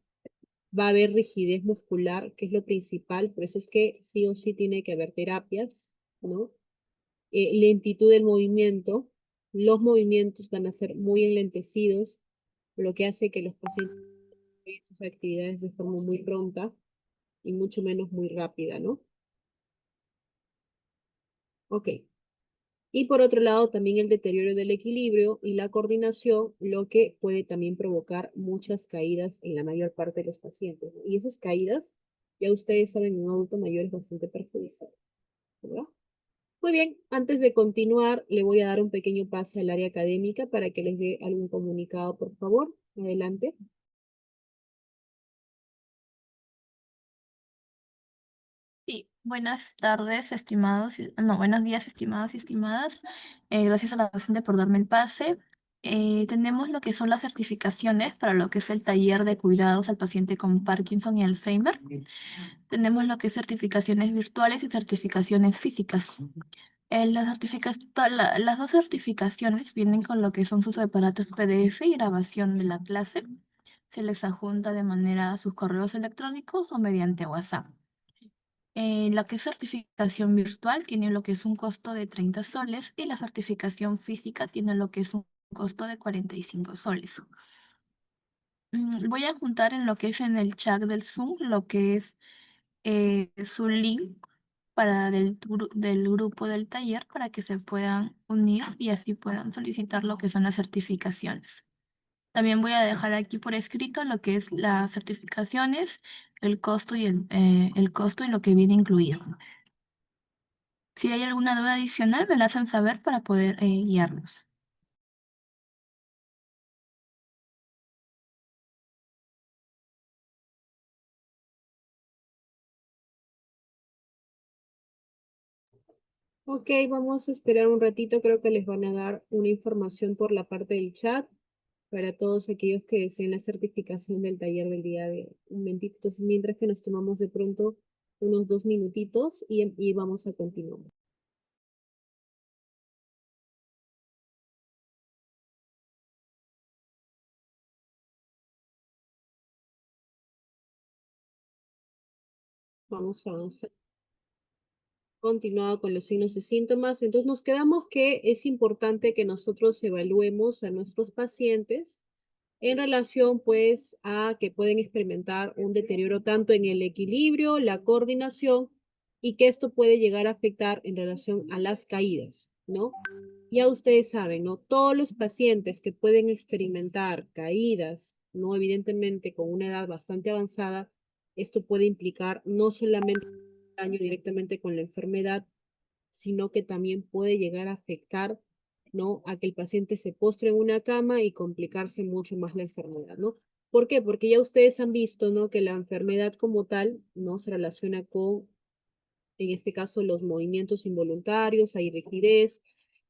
Va a haber rigidez muscular, que es lo principal, por eso es que sí o sí tiene que haber terapias, ¿no? Lentitud del movimiento, los movimientos van a ser muy enlentecidos, lo que hace que los pacientes hagan sus actividades de forma muy pronta y mucho menos muy rápida, ¿no? Ok. Y por otro lado, también el deterioro del equilibrio y la coordinación, lo que puede también provocar muchas caídas en la mayor parte de los pacientes, ¿no? Y esas caídas, ya ustedes saben, en un adulto mayor es bastante perjudicial, ¿verdad? Muy bien, antes de continuar, le voy a dar un pequeño pase al área académica para que les dé algún comunicado, por favor. Adelante. Sí, buenas tardes, estimados, no, buenos días, estimados y estimadas. Gracias a la docente por darme el pase. Tenemos lo que son las certificaciones para lo que es el taller de cuidados al paciente con Parkinson y Alzheimer. Tenemos lo que es certificaciones virtuales y certificaciones físicas. Las dos certificaciones vienen con lo que son sus aparatos PDF y grabación de la clase. Se les adjunta de manera a sus correos electrónicos o mediante WhatsApp. La que es certificación virtual tiene lo que es un costo de 30 soles y la certificación física tiene lo que es un costo de 45 soles. Voy a juntar en lo que es en el chat del Zoom lo que es su link del grupo del taller para que se puedan unir y así puedan solicitar lo que son las certificaciones. También voy a dejar aquí por escrito lo que es las certificaciones, el costo el costo y lo que viene incluido. Si hay alguna duda adicional, me la hacen saber para poder guiarnos. Ok, vamos a esperar un ratito. Creo que les van a dar una información por la parte del chat para todos aquellos que deseen la certificación del taller del día de un momentito. Entonces, mientras que nos tomamos de pronto unos 2 minutitos y vamos a continuar. Vamos a avanzar. Continuado con los signos y síntomas. Entonces nos quedamos que es importante que nosotros evaluemos a nuestros pacientes en relación pues a que pueden experimentar un deterioro tanto en el equilibrio, la coordinación y que esto puede llegar a afectar en relación a las caídas, ¿no? Ya ustedes saben, ¿no? Todos los pacientes que pueden experimentar caídas, ¿no? Evidentemente con una edad bastante avanzada, esto puede implicar no solamente daño directamente con la enfermedad, sino que también puede llegar a afectar, ¿no? A que el paciente se postre en una cama y complicarse mucho más la enfermedad, ¿no? ¿Por qué? Porque ya ustedes han visto, ¿no? Que la enfermedad como tal, ¿no? Se relaciona con, en este caso, los movimientos involuntarios, hay rigidez,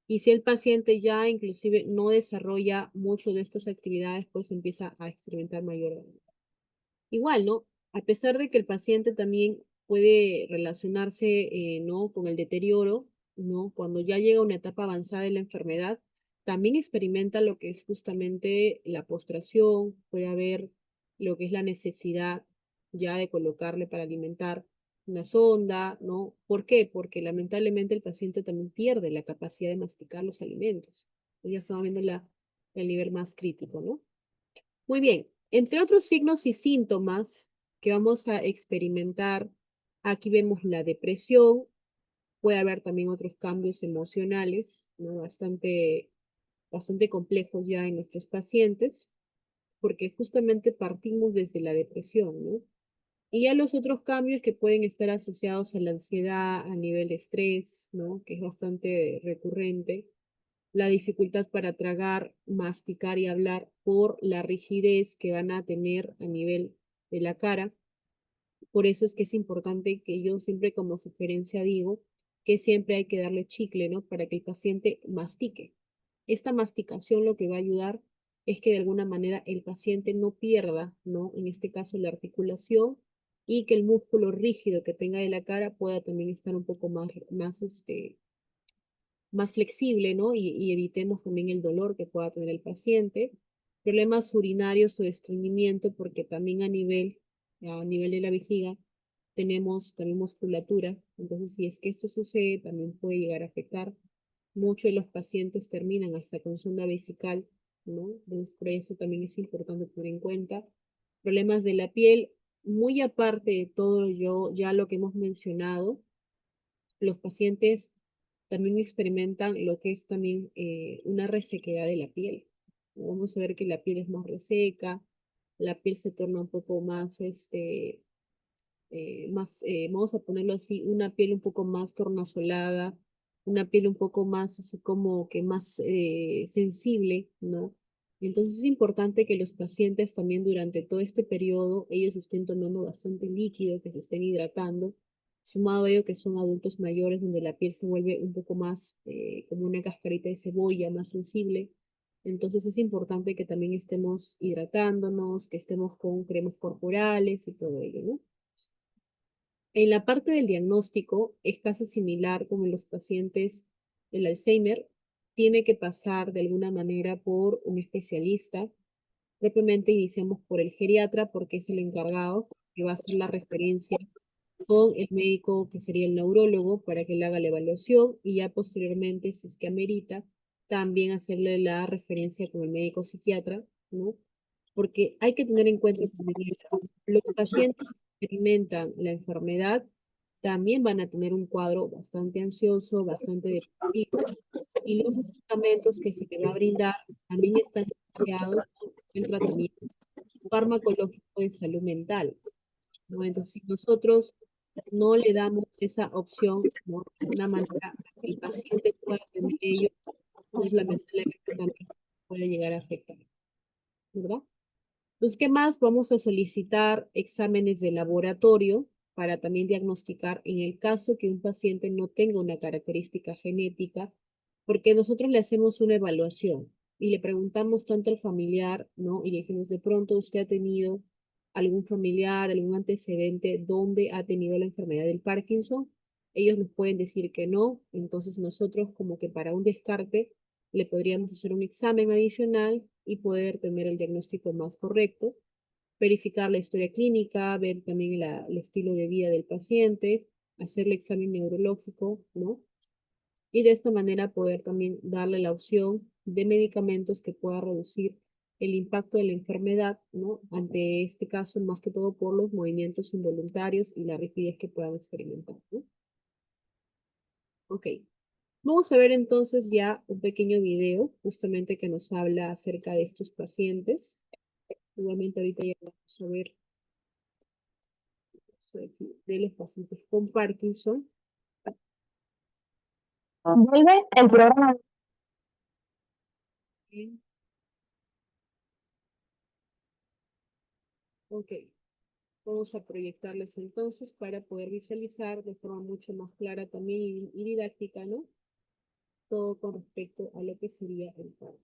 y si el paciente ya inclusive no desarrolla mucho de estas actividades, pues empieza a experimentar mayor daño. Igual, ¿no? A pesar de que el paciente también puede relacionarse, ¿no? Con el deterioro, ¿no? Cuando ya llega a una etapa avanzada de la enfermedad, también experimenta lo que es justamente la postración, puede haber lo que es la necesidad ya de colocarle para alimentar una sonda, ¿no? ¿Por qué? Porque lamentablemente el paciente también pierde la capacidad de masticar los alimentos. Ya estamos viendo el nivel más crítico, ¿no? Muy bien, entre otros signos y síntomas que vamos a experimentar, aquí vemos la depresión, puede haber también otros cambios emocionales, ¿no? Bastante complejos ya en nuestros pacientes, porque justamente partimos desde la depresión, ¿no? Y ya los otros cambios que pueden estar asociados a la ansiedad, a nivel de estrés, ¿no? Que es bastante recurrente, la dificultad para tragar, masticar y hablar por la rigidez que van a tener a nivel de la cara. Por eso es que es importante que yo siempre como sugerencia digo que siempre hay que darle chicle, ¿no? Para que el paciente mastique, Esta masticación lo que va a ayudar es que de alguna manera el paciente no pierda, ¿no? En este caso la articulación y que el músculo rígido que tenga de la cara pueda también estar un poco más flexible, ¿no? Y evitemos también el dolor que pueda tener el paciente. Problemas urinarios o de estreñimiento, porque también a nivel de la vejiga tenemos también musculatura. Entonces, si es que esto sucede, también puede llegar a afectar. Muchos de los pacientes terminan hasta con sonda vesical, ¿no? Entonces, por eso también es importante tener en cuenta. Problemas de la piel, muy aparte de todo ya lo que hemos mencionado, los pacientes también experimentan lo que es también una resequedad de la piel. Vamos a ver que la piel es más reseca, la piel se torna un poco vamos a ponerlo así, una piel un poco más tornasolada, una piel un poco más así como que más sensible, ¿no? Entonces es importante que los pacientes también durante todo este periodo, ellos estén tomando bastante líquido, que se estén hidratando, sumado a ello que son adultos mayores donde la piel se vuelve un poco más como una cascarita de cebolla, más sensible. Entonces es importante que también estemos hidratándonos, que estemos con cremas corporales y todo ello, ¿no? En la parte del diagnóstico es casi similar como en los pacientes del Alzheimer. Tiene que pasar de alguna manera por un especialista. Propiamente iniciamos por el geriatra porque es el encargado que va a hacer la referencia con el médico que sería el neurólogo para que le haga la evaluación y ya posteriormente, si es que amerita, también hacerle la referencia con el médico psiquiatra, ¿no? Porque hay que tener en cuenta que los pacientes que experimentan la enfermedad también van a tener un cuadro bastante ansioso, bastante depresivo, y los medicamentos que se les va a brindar también están asociados con el tratamiento farmacológico de salud mental, ¿no? Entonces, si nosotros no le damos esa opción, ¿no? De alguna manera, que el paciente pueda tener ello, pues lamentablemente también puede llegar a afectar, ¿verdad? Entonces, ¿qué más? Vamos a solicitar exámenes de laboratorio para también diagnosticar en el caso que un paciente no tenga una característica genética, porque nosotros le hacemos una evaluación y le preguntamos tanto al familiar, ¿no? Y le dijimos, de pronto usted ha tenido algún familiar, algún antecedente donde ha tenido la enfermedad del Parkinson. Ellos nos pueden decir que no, entonces nosotros como que para un descarte le podríamos hacer un examen adicional y poder tener el diagnóstico más correcto, verificar la historia clínica, ver también el estilo de vida del paciente, hacer el examen neurológico, ¿no? Y de esta manera poder también darle la opción de medicamentos que pueda reducir el impacto de la enfermedad, ¿no? Ante este caso, más que todo por los movimientos involuntarios y la rigidez que puedan experimentar, ¿no? Ok. Vamos a ver entonces ya un pequeño video justamente que nos habla acerca de estos pacientes. Igualmente ahorita ya vamos a ver aquí, de los pacientes con Parkinson. Vuelve el programa. Bien. Ok, vamos a proyectarles entonces para poder visualizar de forma mucho más clara también y didáctica, ¿no? Todo con respecto a lo que sería el Parkinson.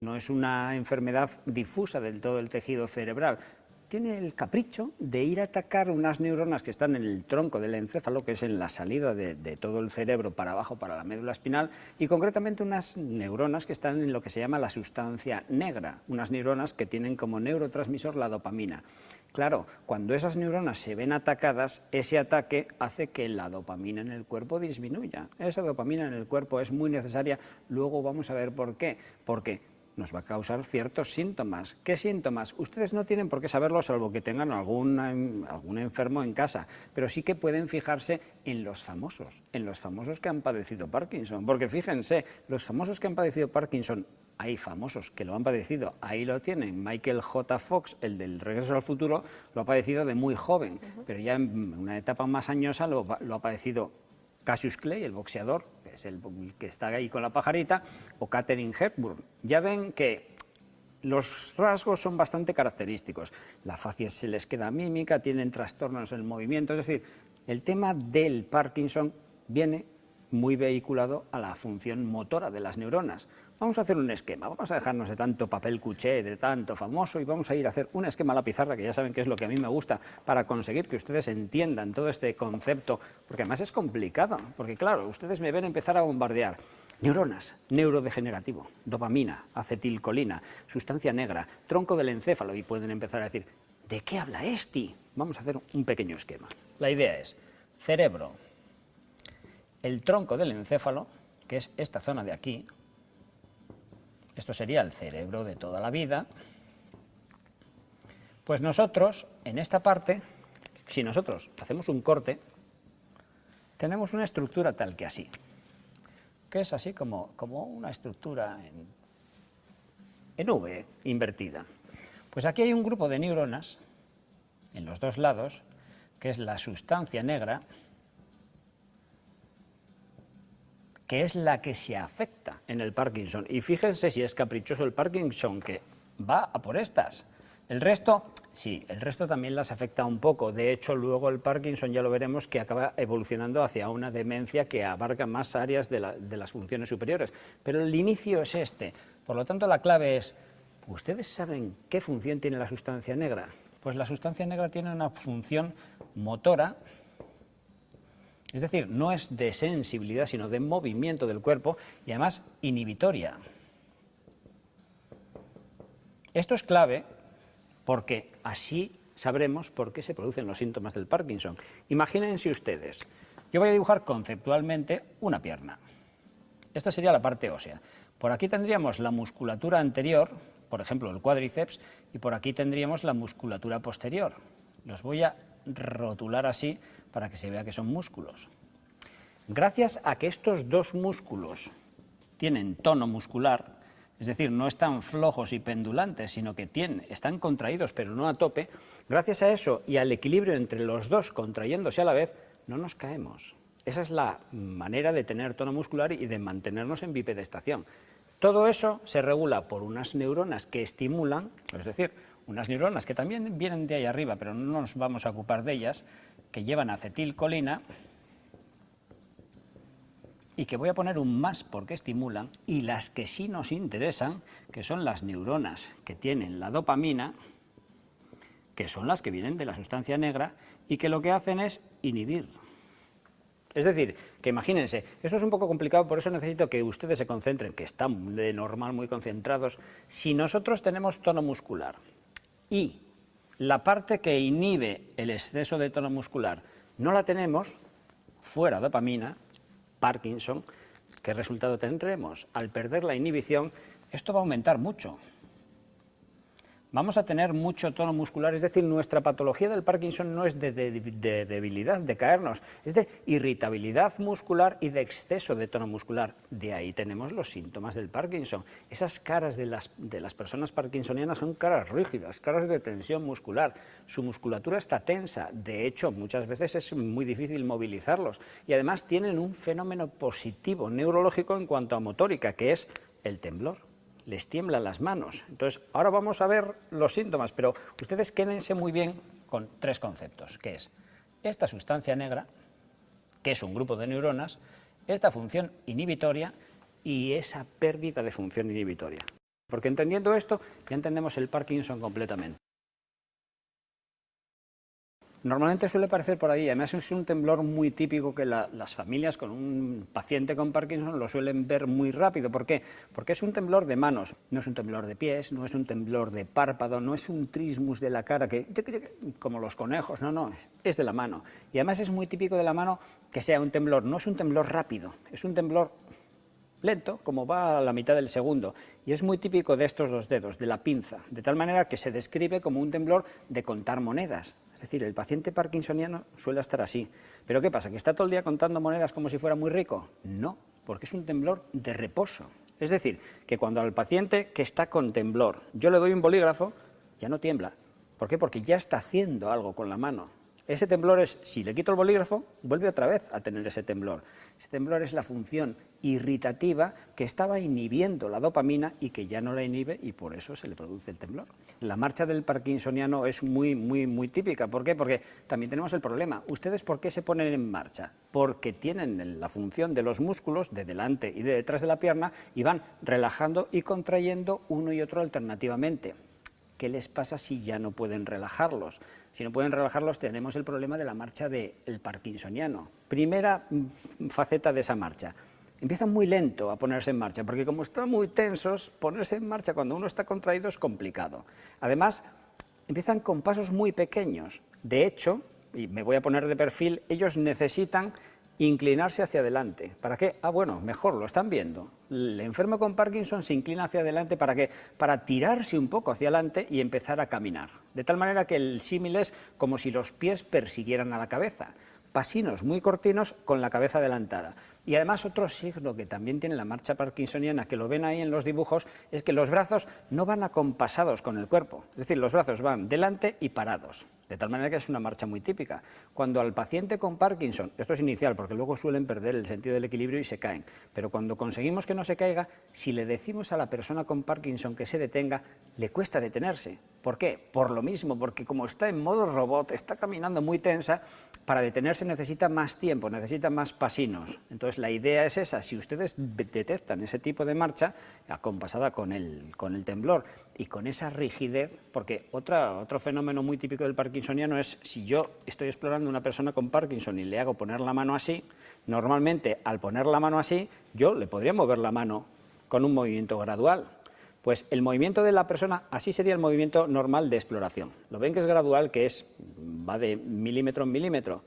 No es una enfermedad difusa del todo el tejido cerebral. Tiene el capricho de ir a atacar unas neuronas que están en el tronco del encéfalo, que es en la salida de todo el cerebro para abajo, para la médula espinal, y concretamente unas neuronas que están en lo que se llama la sustancia negra, unas neuronas que tienen como neurotransmisor la dopamina. Claro, cuando esas neuronas se ven atacadas, ese ataque hace que la dopamina en el cuerpo disminuya. Esa dopamina en el cuerpo es muy necesaria, luego vamos a ver por qué. Porque nos va a causar ciertos síntomas. ¿Qué síntomas? Ustedes no tienen por qué saberlo, salvo que tengan algún enfermo en casa, pero sí que pueden fijarse en los famosos que han padecido Parkinson, porque fíjense, los famosos que han padecido Parkinson, hay famosos que lo han padecido, ahí lo tienen, Michael J. Fox, el del Regreso al Futuro, lo ha padecido de muy joven, pero ya en una etapa más añosa lo ha padecido Cassius Clay, el boxeador, que es el que está ahí con la pajarita, o Katharine Hepburn. Ya ven que Los rasgos son bastante característicos. La facie se les queda mímica, tienen trastornos en el movimiento, es decir, el tema del Parkinson viene muy vehiculado a la función motora de las neuronas. Vamos a hacer un esquema, vamos a dejarnos de tanto papel cuché, de tanto famoso, y vamos a ir a hacer un esquema a la pizarra, que ya saben que es lo que a mí me gusta, para conseguir que ustedes entiendan todo este concepto, porque además es complicado, porque claro, ustedes me ven empezar a bombardear. Neuronas, neurodegenerativo, dopamina, acetilcolina, sustancia negra, tronco del encéfalo, y pueden empezar a decir, ¿de qué habla este? Vamos a hacer un pequeño esquema. La idea es, cerebro, el tronco del encéfalo, que es esta zona de aquí, esto sería el cerebro de toda la vida, pues nosotros, en esta parte, si nosotros hacemos un corte, tenemos una estructura tal que así, que es así como una estructura en V invertida. Pues aquí hay un grupo de neuronas, en los dos lados, que es la sustancia negra, que es la que se afecta en el Parkinson. Y fíjense si es caprichoso el Parkinson, que va a por estas. El resto, sí, el resto también las afecta un poco. De hecho, luego el Parkinson ya lo veremos que acaba evolucionando hacia una demencia que abarca más áreas de las funciones superiores. Pero el inicio es este. Por lo tanto, la clave es, ¿ustedes saben qué función tiene la sustancia negra? Pues la sustancia negra tiene una función motora, es decir, no es de sensibilidad, sino de movimiento del cuerpo, y además inhibitoria. Esto es clave porque así sabremos por qué se producen los síntomas del Parkinson. Imagínense ustedes, yo voy a dibujar conceptualmente una pierna. Esta sería la parte ósea. Por aquí tendríamos la musculatura anterior, por ejemplo el cuádriceps, y por aquí tendríamos la musculatura posterior. Los voy a rotular así para que se vea que son músculos. Gracias a que estos dos músculos tienen tono muscular, es decir, no están flojos y pendulantes, sino que están contraídos pero no a tope, gracias a eso y al equilibrio entre los dos contrayéndose a la vez, no nos caemos. Esa es la manera de tener tono muscular y de mantenernos en bipedestación. Todo eso se regula por unas neuronas que estimulan, es decir, unas neuronas que también vienen de ahí arriba, pero no nos vamos a ocupar de ellas, que llevan acetilcolina, y que voy a poner un más porque estimulan, y las que sí nos interesan, que son las neuronas que tienen la dopamina, que son las que vienen de la sustancia negra, y que lo que hacen es inhibir. Es decir, que imagínense, esto es un poco complicado, por eso necesito que ustedes se concentren, que están de normal muy concentrados. Si nosotros tenemos tono muscular y la parte que inhibe el exceso de tono muscular no la tenemos, fuera dopamina, Parkinson, ¿qué resultado tendremos? Al perder la inhibición, esto va a aumentar mucho. Vamos a tener mucho tono muscular, es decir, nuestra patología del Parkinson no es de debilidad, de caernos, es de irritabilidad muscular y de exceso de tono muscular. De ahí tenemos los síntomas del Parkinson. Esas caras de las personas parkinsonianas son caras rígidas, caras de tensión muscular. Su musculatura está tensa, de hecho, muchas veces es muy difícil movilizarlos. Y además tienen un fenómeno positivo neurológico en cuanto a motórica, que es el temblor. Les tiemblan las manos. Entonces, ahora vamos a ver los síntomas, pero ustedes quédense muy bien con tres conceptos, que es esta sustancia negra, que es un grupo de neuronas, esta función inhibitoria y esa pérdida de función inhibitoria. Porque entendiendo esto, ya entendemos el Parkinson completamente. Normalmente suele parecer por ahí, además es un temblor muy típico que las familias con un paciente con Parkinson lo suelen ver muy rápido. ¿Por qué? Porque es un temblor de manos, no es un temblor de pies, no es un temblor de párpado, no es un trismus de la cara que como los conejos, no, es de la mano. Y además es muy típico de la mano que sea un temblor, no es un temblor rápido, es un temblor lento, como va a la mitad del segundo, y es muy típico de estos dos dedos, de la pinza, de tal manera que se describe como un temblor de contar monedas. Es decir, el paciente parkinsoniano suele estar así. ¿Pero qué pasa? ¿Que está todo el día contando monedas como si fuera muy rico? No, porque es un temblor de reposo. Es decir, que cuando al paciente que está con temblor yo le doy un bolígrafo, ya no tiembla. ¿Por qué? Porque ya está haciendo algo con la mano. Ese temblor es, si le quito el bolígrafo, vuelve otra vez a tener ese temblor. Ese temblor es la función irritativa que estaba inhibiendo la dopamina y que ya no la inhibe y por eso se le produce el temblor. La marcha del parkinsoniano es muy típica. ¿Por qué? Porque también tenemos el problema. ¿Ustedes por qué se ponen en marcha? Porque tienen la función de los músculos de delante y de detrás de la pierna y van relajando y contrayendo uno y otro alternativamente. ¿Qué les pasa si ya no pueden relajarlos? Si no pueden relajarlos, tenemos el problema de la marcha del parkinsoniano. Primera faceta de esa marcha. Empiezan muy lento a ponerse en marcha, porque como están muy tensos, ponerse en marcha cuando uno está contraído es complicado. Además, empiezan con pasos muy pequeños. De hecho, y me voy a poner de perfil, ellos necesitan inclinarse hacia adelante. ¿Para qué? Ah, bueno, mejor, lo están viendo. El enfermo con Parkinson se inclina hacia adelante, ¿para qué? Para tirarse un poco hacia adelante y empezar a caminar. De tal manera que el símil es como si los pies persiguieran a la cabeza. Pasinos muy cortinos con la cabeza adelantada. Y además otro signo que también tiene la marcha parkinsoniana, que lo ven ahí en los dibujos, es que los brazos no van acompasados con el cuerpo, es decir, los brazos van delante y parados, de tal manera que es una marcha muy típica. Cuando al paciente con Parkinson, esto es inicial porque luego suelen perder el sentido del equilibrio y se caen, pero cuando conseguimos que no se caiga, si le decimos a la persona con Parkinson que se detenga, le cuesta detenerse. ¿Por qué? Por lo mismo, porque como está en modo robot, está caminando muy tensa, para detenerse necesita más tiempo, necesita más pasinos. Entonces la idea es esa, si ustedes detectan ese tipo de marcha, acompasada con el temblor y con esa rigidez, porque otro fenómeno muy típico del parkinsoniano es, si yo estoy explorando una persona con Parkinson y le hago poner la mano así, normalmente al poner la mano así, yo le podría mover la mano con un movimiento gradual. Pues el movimiento de la persona, así sería el movimiento normal de exploración. Lo ven que es gradual, que va de milímetro en milímetro.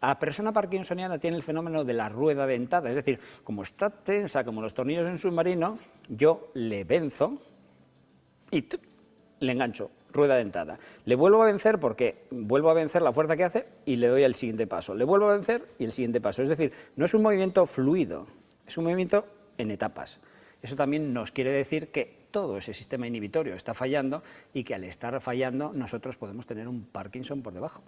La persona parkinsoniana tiene el fenómeno de la rueda dentada, es decir, como está tensa como los tornillos en un submarino, yo le venzo y le engancho, rueda dentada. Le vuelvo a vencer porque vuelvo a vencer la fuerza que hace y le doy el siguiente paso. Le vuelvo a vencer y el siguiente paso. Es decir, no es un movimiento fluido, es un movimiento en etapas. Eso también nos quiere decir que todo ese sistema inhibitorio está fallando y que al estar fallando nosotros podemos tener un Parkinson por debajo.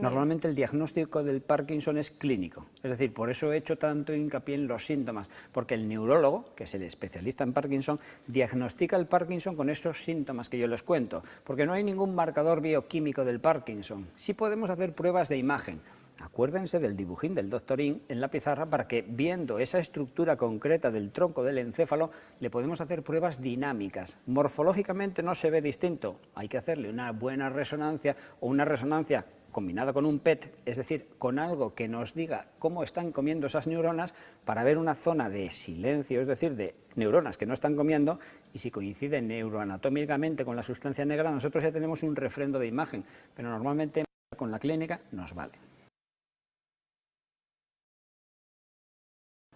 Normalmente el diagnóstico del Parkinson es clínico, es decir, por eso he hecho tanto hincapié en los síntomas, porque el neurólogo, que es el especialista en Parkinson, diagnostica el Parkinson con esos síntomas que yo les cuento, porque no hay ningún marcador bioquímico del Parkinson. Sí podemos hacer pruebas de imagen. Acuérdense del dibujín del doctorín en la pizarra para que, viendo esa estructura concreta del tronco del encéfalo, le podemos hacer pruebas dinámicas. Morfológicamente no se ve distinto, hay que hacerle una buena resonancia o una resonancia combinada con un PET, es decir, con algo que nos diga cómo están comiendo esas neuronas para ver una zona de silencio, es decir, de neuronas que no están comiendo, y si coincide neuroanatómicamente con la sustancia negra, nosotros ya tenemos un refrendo de imagen, pero normalmente con la clínica nos vale.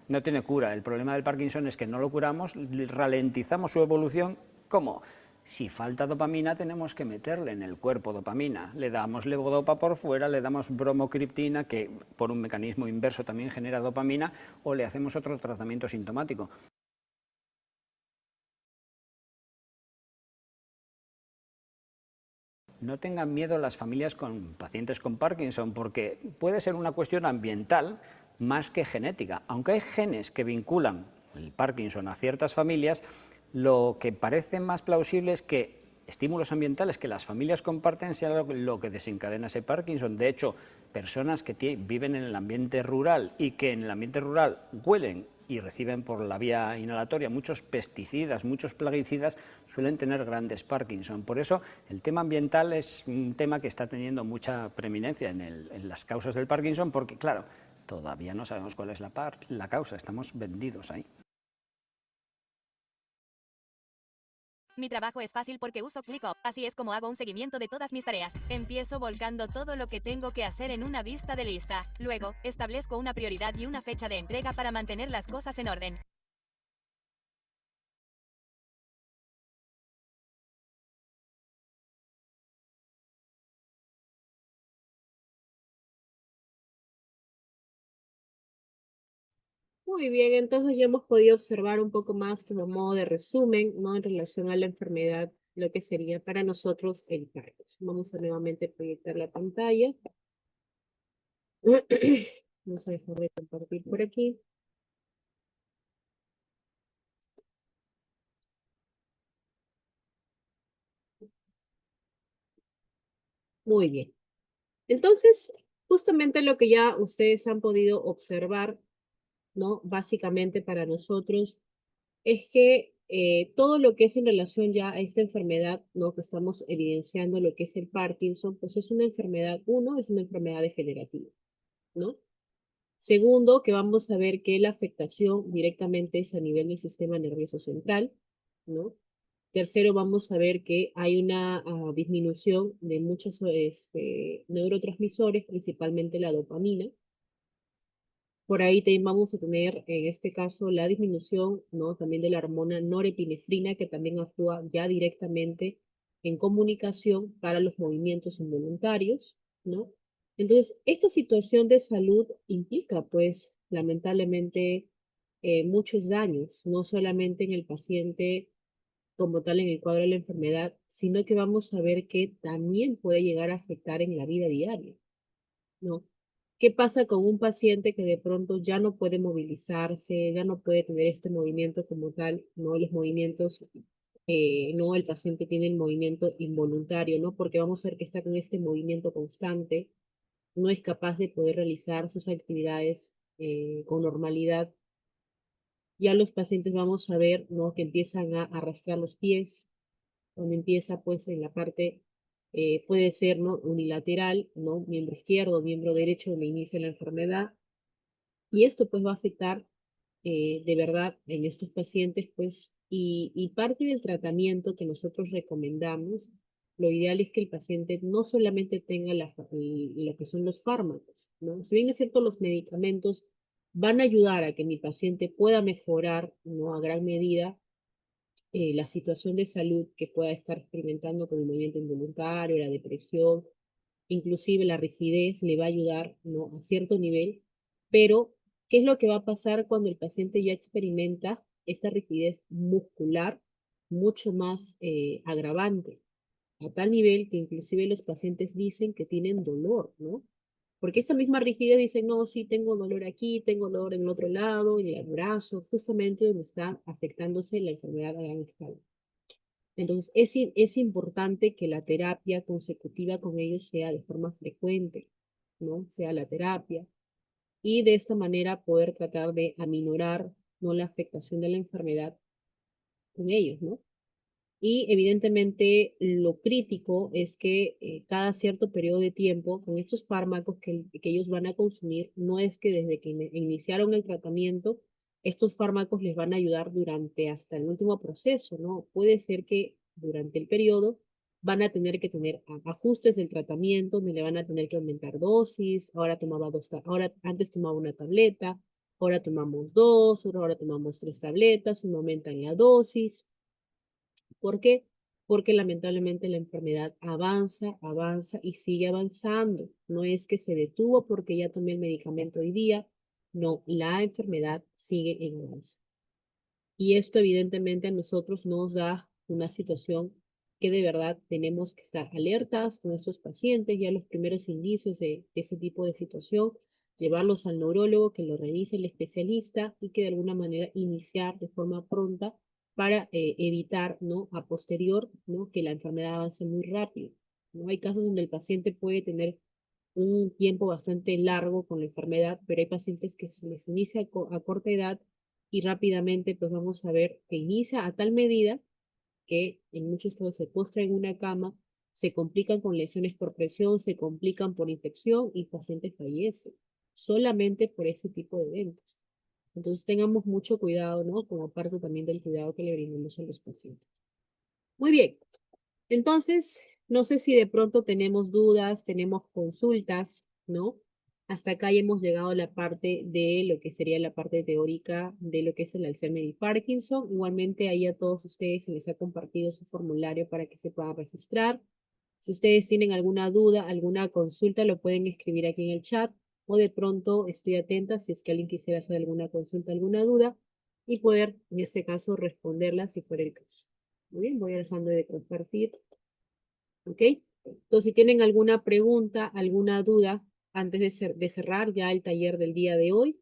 No tiene cura. El problema del Parkinson es que no lo curamos, ralentizamos su evolución. ¿Cómo? Si falta dopamina, tenemos que meterle en el cuerpo dopamina. Le damos levodopa por fuera, le damos bromocriptina, que por un mecanismo inverso también genera dopamina, o le hacemos otro tratamiento sintomático. No tengan miedo las familias con pacientes con Parkinson, porque puede ser una cuestión ambiental más que genética. Aunque hay genes que vinculan el Parkinson a ciertas familias, lo que parece más plausible es que estímulos ambientales que las familias comparten sea lo que desencadena ese Parkinson. De hecho, personas que viven en el ambiente rural y que en el ambiente rural huelen y reciben por la vía inhalatoria muchos pesticidas, muchos plaguicidas, suelen tener grandes Parkinson. Por eso el tema ambiental es un tema que está teniendo mucha preeminencia en las causas del Parkinson, porque claro, todavía no sabemos cuál es la causa, estamos vendidos ahí. Mi trabajo es fácil porque uso ClickUp, así es como hago un seguimiento de todas mis tareas. Empiezo volcando todo lo que tengo que hacer en una vista de lista. Luego, establezco una prioridad y una fecha de entrega para mantener las cosas en orden. Muy bien, entonces ya hemos podido observar un poco más como modo de resumen, ¿no? En relación a la enfermedad lo que sería para nosotros el Parkinson. Vamos a nuevamente proyectar la pantalla. Vamos a dejar de compartir por aquí. Muy bien. Entonces, justamente lo que ya ustedes han podido observar, ¿no? Básicamente para nosotros es que todo lo que es en relación ya a esta enfermedad, ¿no? Que estamos evidenciando lo que es el Parkinson, pues es una enfermedad, uno, es una enfermedad degenerativa, ¿no? Segundo, que vamos a ver que la afectación directamente es a nivel del sistema nervioso central, ¿no? Tercero, vamos a ver que hay una disminución de muchos neurotransmisores, principalmente la dopamina. Por ahí también vamos a tener, en este caso, la disminución, ¿no? También de la hormona norepinefrina, que también actúa ya directamente en comunicación para los movimientos involuntarios, ¿no? Entonces, esta situación de salud implica, pues, lamentablemente, muchos daños, no solamente en el paciente como tal en el cuadro de la enfermedad, sino que vamos a ver que también puede llegar a afectar en la vida diaria, ¿no? ¿Qué pasa con un paciente que de pronto ya no puede movilizarse, ya no puede tener este movimiento como tal, ¿no? Los movimientos, no, el paciente tiene el movimiento involuntario, ¿no? Porque vamos a ver que está con este movimiento constante, no es capaz de poder realizar sus actividades con normalidad. Ya los pacientes vamos a ver, ¿no? Que empiezan a arrastrar los pies, donde empieza pues en la parte, puede ser, ¿no? Unilateral, ¿no? Miembro izquierdo, miembro derecho, donde inicia la enfermedad. Y esto pues va a afectar de verdad en estos pacientes, pues, y parte del tratamiento que nosotros recomendamos, lo ideal es que el paciente no solamente tenga lo que son los fármacos, ¿no? Si bien es cierto, los medicamentos van a ayudar a que mi paciente pueda mejorar, ¿no? A gran medida la situación de salud que pueda estar experimentando con el movimiento involuntario, la depresión, inclusive la rigidez le va a ayudar, ¿no? A cierto nivel, pero ¿qué es lo que va a pasar cuando el paciente ya experimenta esta rigidez muscular mucho más agravante? A tal nivel que inclusive los pacientes dicen que tienen dolor, ¿no? Porque esta misma rigidez dice, no, sí, tengo dolor aquí, tengo dolor en el otro lado, en el brazo, justamente donde está afectándose la enfermedad a gran escala. Entonces, es importante que la terapia consecutiva con ellos sea de forma frecuente, ¿no? Sea la terapia. Y de esta manera poder tratar de aminorar, ¿no? La afectación de la enfermedad con ellos, ¿no? Y evidentemente lo crítico es que cada cierto periodo de tiempo, con estos fármacos que ellos van a consumir, no es que desde que iniciaron el tratamiento, estos fármacos les van a ayudar durante hasta el último proceso, ¿no? Puede ser que durante el periodo van a tener que tener ajustes del tratamiento, donde le van a tener que aumentar dosis, ahora tomaba ahora antes tomaba una tableta, ahora tomamos dos, ahora tomamos 3 tabletas, no aumentan la dosis. ¿Por qué? Porque lamentablemente la enfermedad avanza, avanza y sigue avanzando. No es que se detuvo porque ya tomé el medicamento hoy día. No, la enfermedad sigue en avance. Y esto evidentemente a nosotros nos da una situación que de verdad tenemos que estar alertas con estos pacientes, ya los primeros indicios de ese tipo de situación, llevarlos al neurólogo, que lo revise el especialista y que de alguna manera iniciar de forma pronta para evitar, ¿no? A posterior, ¿no? Que la enfermedad avance muy rápido, ¿no? Hay casos donde el paciente puede tener un tiempo bastante largo con la enfermedad, pero hay pacientes que se les inicia a corta edad y rápidamente pues vamos a ver que inicia a tal medida que en muchos casos se postra en una cama, se complican con lesiones por presión, se complican por infección y pacientes fallecen solamente por ese tipo de eventos. Entonces tengamos mucho cuidado, ¿no? Como parte también del cuidado que le brindamos a los pacientes. Muy bien, entonces, no sé si de pronto tenemos dudas, tenemos consultas, ¿no? Hasta acá ya hemos llegado a la parte de lo que sería la parte teórica de lo que es el Alzheimer y Parkinson. Igualmente, ahí a todos ustedes se les ha compartido su formulario para que se puedan registrar. Si ustedes tienen alguna duda, alguna consulta, lo pueden escribir aquí en el chat o de pronto estoy atenta si es que alguien quisiera hacer alguna consulta, alguna duda y poder, en este caso, responderla si fuera el caso. Muy bien, voy dejando de compartir. ¿Ok? Entonces, si tienen alguna pregunta, alguna duda, antes de cerrar ya el taller del día de hoy,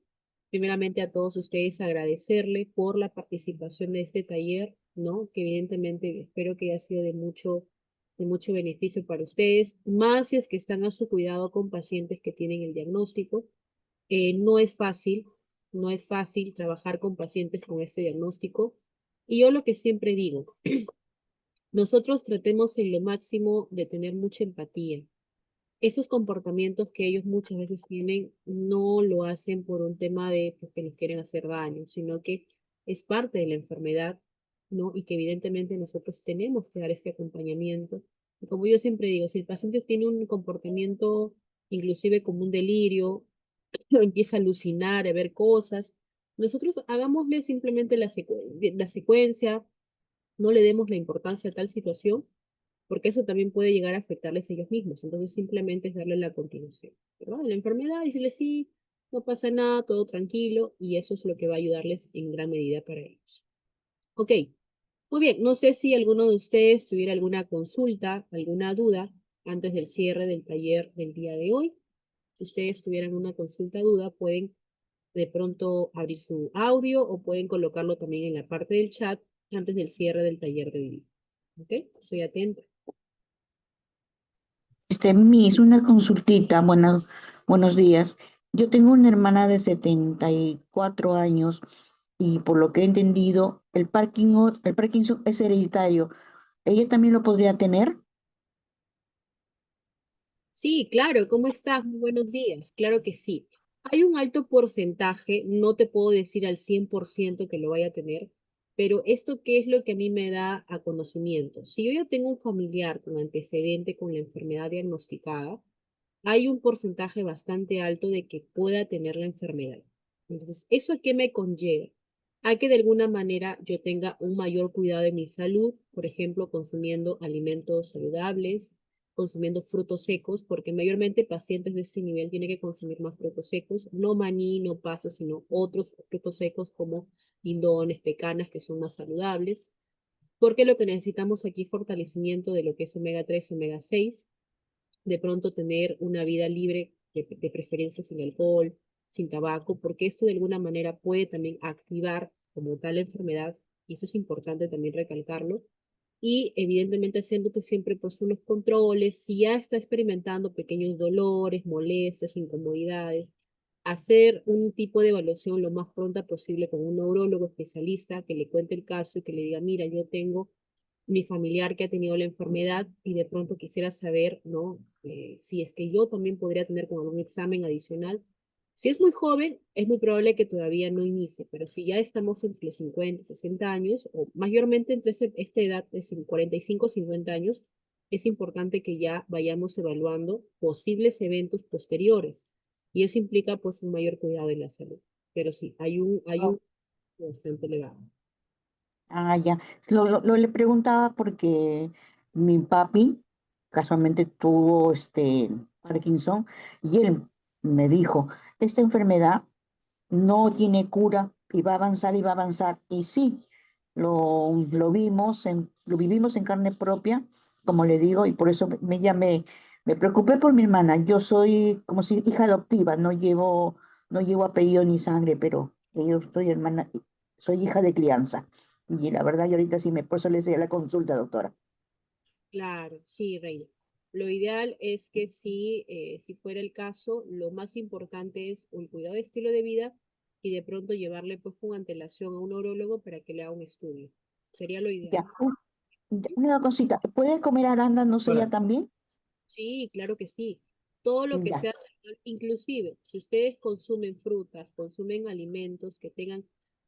primeramente a todos ustedes agradecerle por la participación de este taller, ¿no? Que evidentemente espero que haya sido de mucho beneficio para ustedes, más si es que están a su cuidado con pacientes que tienen el diagnóstico. No es fácil, no es fácil trabajar con pacientes con este diagnóstico. Y yo lo que siempre digo, nosotros tratemos en lo máximo de tener mucha empatía. Esos comportamientos que ellos muchas veces tienen no lo hacen por un tema de porque nos quieren hacer daño, sino que es parte de la enfermedad, ¿no? Y que evidentemente nosotros tenemos que dar este acompañamiento. Y como yo siempre digo, si el paciente tiene un comportamiento inclusive como un delirio, empieza a alucinar, a ver cosas, nosotros hagámosle simplemente la secuencia, no le demos la importancia a tal situación, porque eso también puede llegar a afectarles a ellos mismos. Entonces simplemente es darle la continuación, ¿verdad? La enfermedad, decirle sí, no pasa nada, todo tranquilo, y eso es lo que va a ayudarles en gran medida para ellos. Ok, muy bien, no sé si alguno de ustedes tuviera alguna consulta, alguna duda antes del cierre del taller del día de hoy. Si ustedes tuvieran una consulta, duda, pueden de pronto abrir su audio o pueden colocarlo también en la parte del chat antes del cierre del taller del día. ¿Ok? Estoy atenta. Miss, una consultita, buenos días. Yo tengo una hermana de 74 años y por lo que he entendido, el Parkinson es hereditario. ¿Ella también lo podría tener? Sí, claro, ¿cómo estás? Muy buenos días. Claro que sí. Hay un alto porcentaje, no te puedo decir al 100% que lo vaya a tener, pero esto qué es lo que a mí me da a conocimiento. Si yo ya tengo un familiar con antecedente con la enfermedad diagnosticada, hay un porcentaje bastante alto de que pueda tener la enfermedad. Entonces, ¿eso a qué me conlleva? A que de alguna manera yo tenga un mayor cuidado de mi salud, por ejemplo, consumiendo alimentos saludables, consumiendo frutos secos, porque mayormente pacientes de este nivel tienen que consumir más frutos secos, no maní, no pasas, sino otros frutos secos como guindones, pecanas, que son más saludables, porque lo que necesitamos aquí es fortalecimiento de lo que es omega 3, omega 6, de pronto tener una vida libre, de preferencia sin alcohol, sin tabaco, porque esto de alguna manera puede también activar como tal la enfermedad, y eso es importante también recalcarlo, y evidentemente haciéndote siempre pues unos controles, si ya está experimentando pequeños dolores, molestias, incomodidades, hacer un tipo de evaluación lo más pronta posible con un neurólogo especialista que le cuente el caso y que le diga, mira, yo tengo mi familiar que ha tenido la enfermedad y de pronto quisiera saber, ¿no? Si es que yo también podría tener como algún examen adicional. Si es muy joven, es muy probable que todavía no inicie, pero si ya estamos entre los 50, 60 años, o mayormente entre esta edad de 45, 50 años, es importante que ya vayamos evaluando posibles eventos posteriores. Y eso implica pues un mayor cuidado de la salud. Pero sí, hay un bastante elevado. Ah, ya. Le preguntaba porque mi papi casualmente tuvo Parkinson y él me dijo, esta enfermedad no tiene cura y va a avanzar y va a avanzar. Y sí, lo vivimos en carne propia, como le digo, y por eso me preocupé por mi hermana. Yo soy como si hija adoptiva, no llevo apellido ni sangre, pero yo soy hermana, soy hija de crianza. Y la verdad, yo ahorita sí por eso le hice la consulta, doctora. Claro, sí, Reina. Lo ideal es que sí, si fuera el caso, lo más importante es el cuidado de estilo de vida y de pronto llevarle pues con antelación a un neurólogo para que le haga un estudio. Sería lo ideal. Ya, una cosita, ¿puede comer arándanos ella también? Sí, claro que sí. Todo lo que Ya. sea saludable, inclusive si ustedes consumen frutas, consumen alimentos que tengan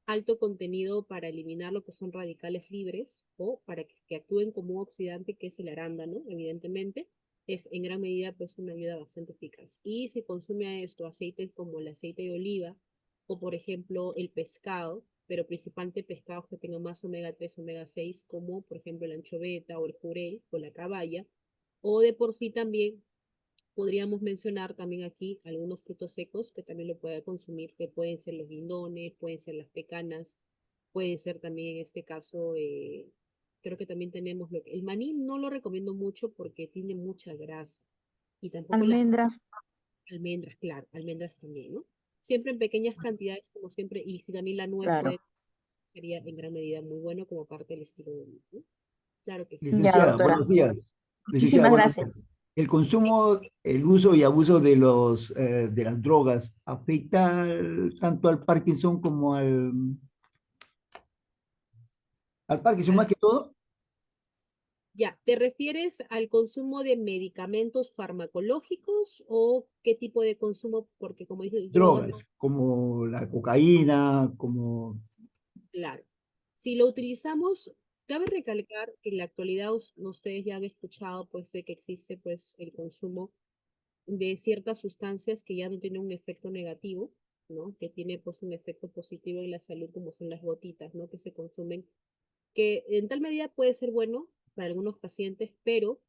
alto contenido para eliminar lo que son radicales libres o para que actúen como un oxidante que es el arándano, evidentemente, es en gran medida pues una ayuda bastante eficaz. Y si consume a esto aceites como el aceite de oliva o por ejemplo el pescado, pero principalmente pescados que tengan más omega 3, omega 6, como por ejemplo la anchoveta o el jurel o la caballa, o de por sí también podríamos mencionar también aquí algunos frutos secos que también lo pueda consumir, que pueden ser los guindones, pueden ser las pecanas, pueden ser también en este caso Creo que también tenemos el maní no lo recomiendo mucho porque tiene mucha grasa y tampoco las Almendras, almendras, claro, almendras también, ¿no? Siempre en pequeñas cantidades, como siempre, y si también la nuez claro. puede, sería en gran medida muy bueno como parte del estilo de vida, ¿no? Claro que sí. Ya, Licenciada, doctora. buenos días. Licenciada, Muchísimas buenos gracias. días. ¿El consumo, el uso y abuso de de las drogas afecta tanto al Parkinson como al Parkinson más que todo? Ya, ¿te refieres al consumo de medicamentos farmacológicos o qué tipo de consumo? Porque como dices, drogas, Drogas, como la cocaína, como claro. Si lo utilizamos, cabe recalcar que en la actualidad ustedes ya han escuchado pues de que existe pues el consumo de ciertas sustancias que ya no tienen un efecto negativo, ¿no? Que tiene pues un efecto positivo en la salud como son las gotitas, ¿no? Que se consumen, que en tal medida puede ser bueno para algunos pacientes, pero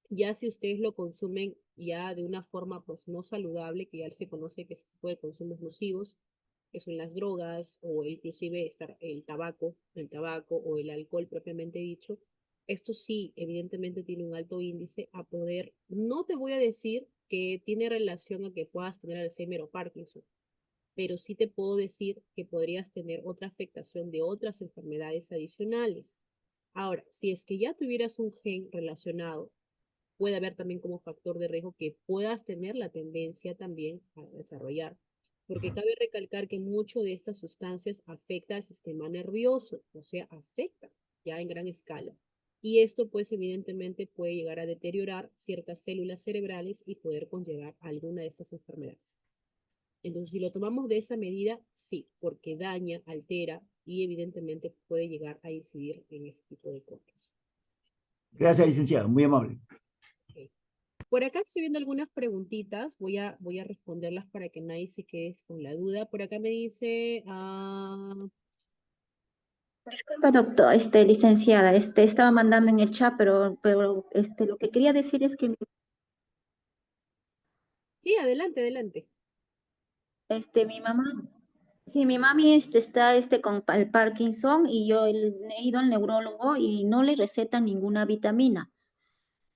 ya si ustedes lo consumen ya de una forma pues no saludable, que ya se conoce que ese tipo de consumos nocivos, que son las drogas o inclusive el tabaco o el alcohol propiamente dicho, esto sí evidentemente tiene un alto índice a poder, no te voy a decir que tiene relación a que puedas tener Alzheimer o Parkinson, pero sí te puedo decir que podrías tener otra afectación de otras enfermedades adicionales. Ahora, si es que ya tuvieras un gen relacionado, puede haber también como factor de riesgo que puedas tener la tendencia también a desarrollar. Porque cabe recalcar que mucho de estas sustancias afecta al sistema nervioso, o sea, afecta ya en gran escala. Y esto pues evidentemente puede llegar a deteriorar ciertas células cerebrales y poder conllevar alguna de estas enfermedades. Entonces, si lo tomamos de esa medida, sí, porque daña, altera y evidentemente puede llegar a incidir en ese tipo de cosas. Entonces, gracias, licenciada, muy amable. ok. Por acá estoy viendo algunas preguntitas, voy a responderlas para que nadie se quede con la duda. Por acá me dice, Disculpa, doctor, licenciada, estaba mandando en el chat, pero lo que quería decir es que sí, adelante, adelante. mi mamá, sí, mi mami está con el Parkinson y yo he ido al neurólogo y no le recetan ninguna vitamina.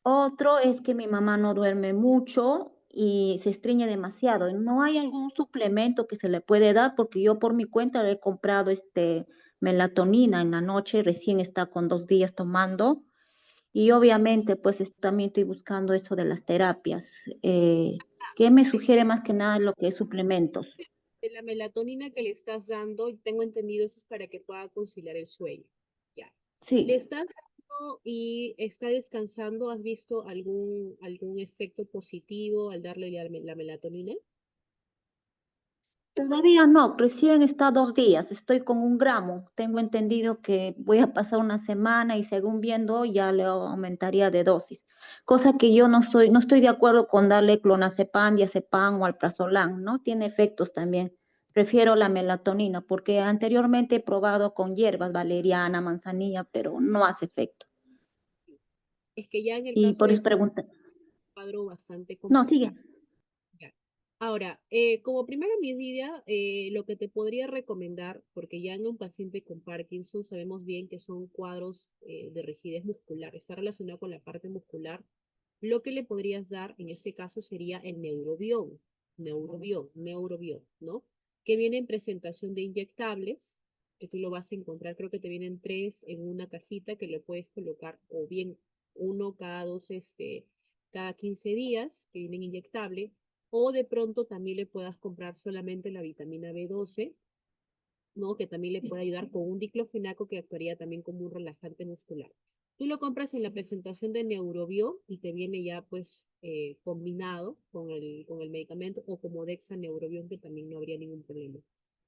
Otro es que mi mamá no duerme mucho y se estreñe demasiado. Y no hay algún suplemento que se le puede dar porque yo por mi cuenta le he comprado melatonina en la noche, recién está con 2 días tomando. Y obviamente pues también estoy buscando eso de las terapias. ¿Qué me sugiere más que nada lo que es suplementos? De la melatonina que le estás dando, tengo entendido eso es para que pueda conciliar el sueño. Ya. ¿Le Sí. estás dando y está descansando? ¿Has visto algún efecto positivo al darle la melatonina? Todavía no, recién está 2 días, estoy con 1 gramo. Tengo entendido que voy a pasar una semana y según viendo ya le aumentaría de dosis. Cosa que yo no estoy de acuerdo con darle clonazepam, diazepam o alprazolam, ¿no? Tiene efectos también. Prefiero la melatonina porque anteriormente he probado con hierbas, valeriana, manzanilla, pero no hace efecto. Es que ya en el Y caso por de eso pregunta, cuadro bastante no, sigue. complicado. Ya. Ahora, como primera medida, lo que te podría recomendar, porque ya en un paciente con Parkinson sabemos bien que son cuadros de rigidez muscular, está relacionado con la parte muscular, lo que le podrías dar en este caso sería el neurobión, ¿no? Que viene en presentación de inyectables, que tú lo vas a encontrar, creo que te vienen 3 en una cajita que le puedes colocar, o bien uno cada 15 días, que vienen inyectable, o de pronto también le puedas comprar solamente la vitamina B12, ¿no? Que también le puede ayudar con un diclofenaco que actuaría también como un relajante muscular. Tú lo compras en la presentación de Neurobio y te viene ya pues combinado con el medicamento o como Dexa Neurobion que también no habría ningún problema.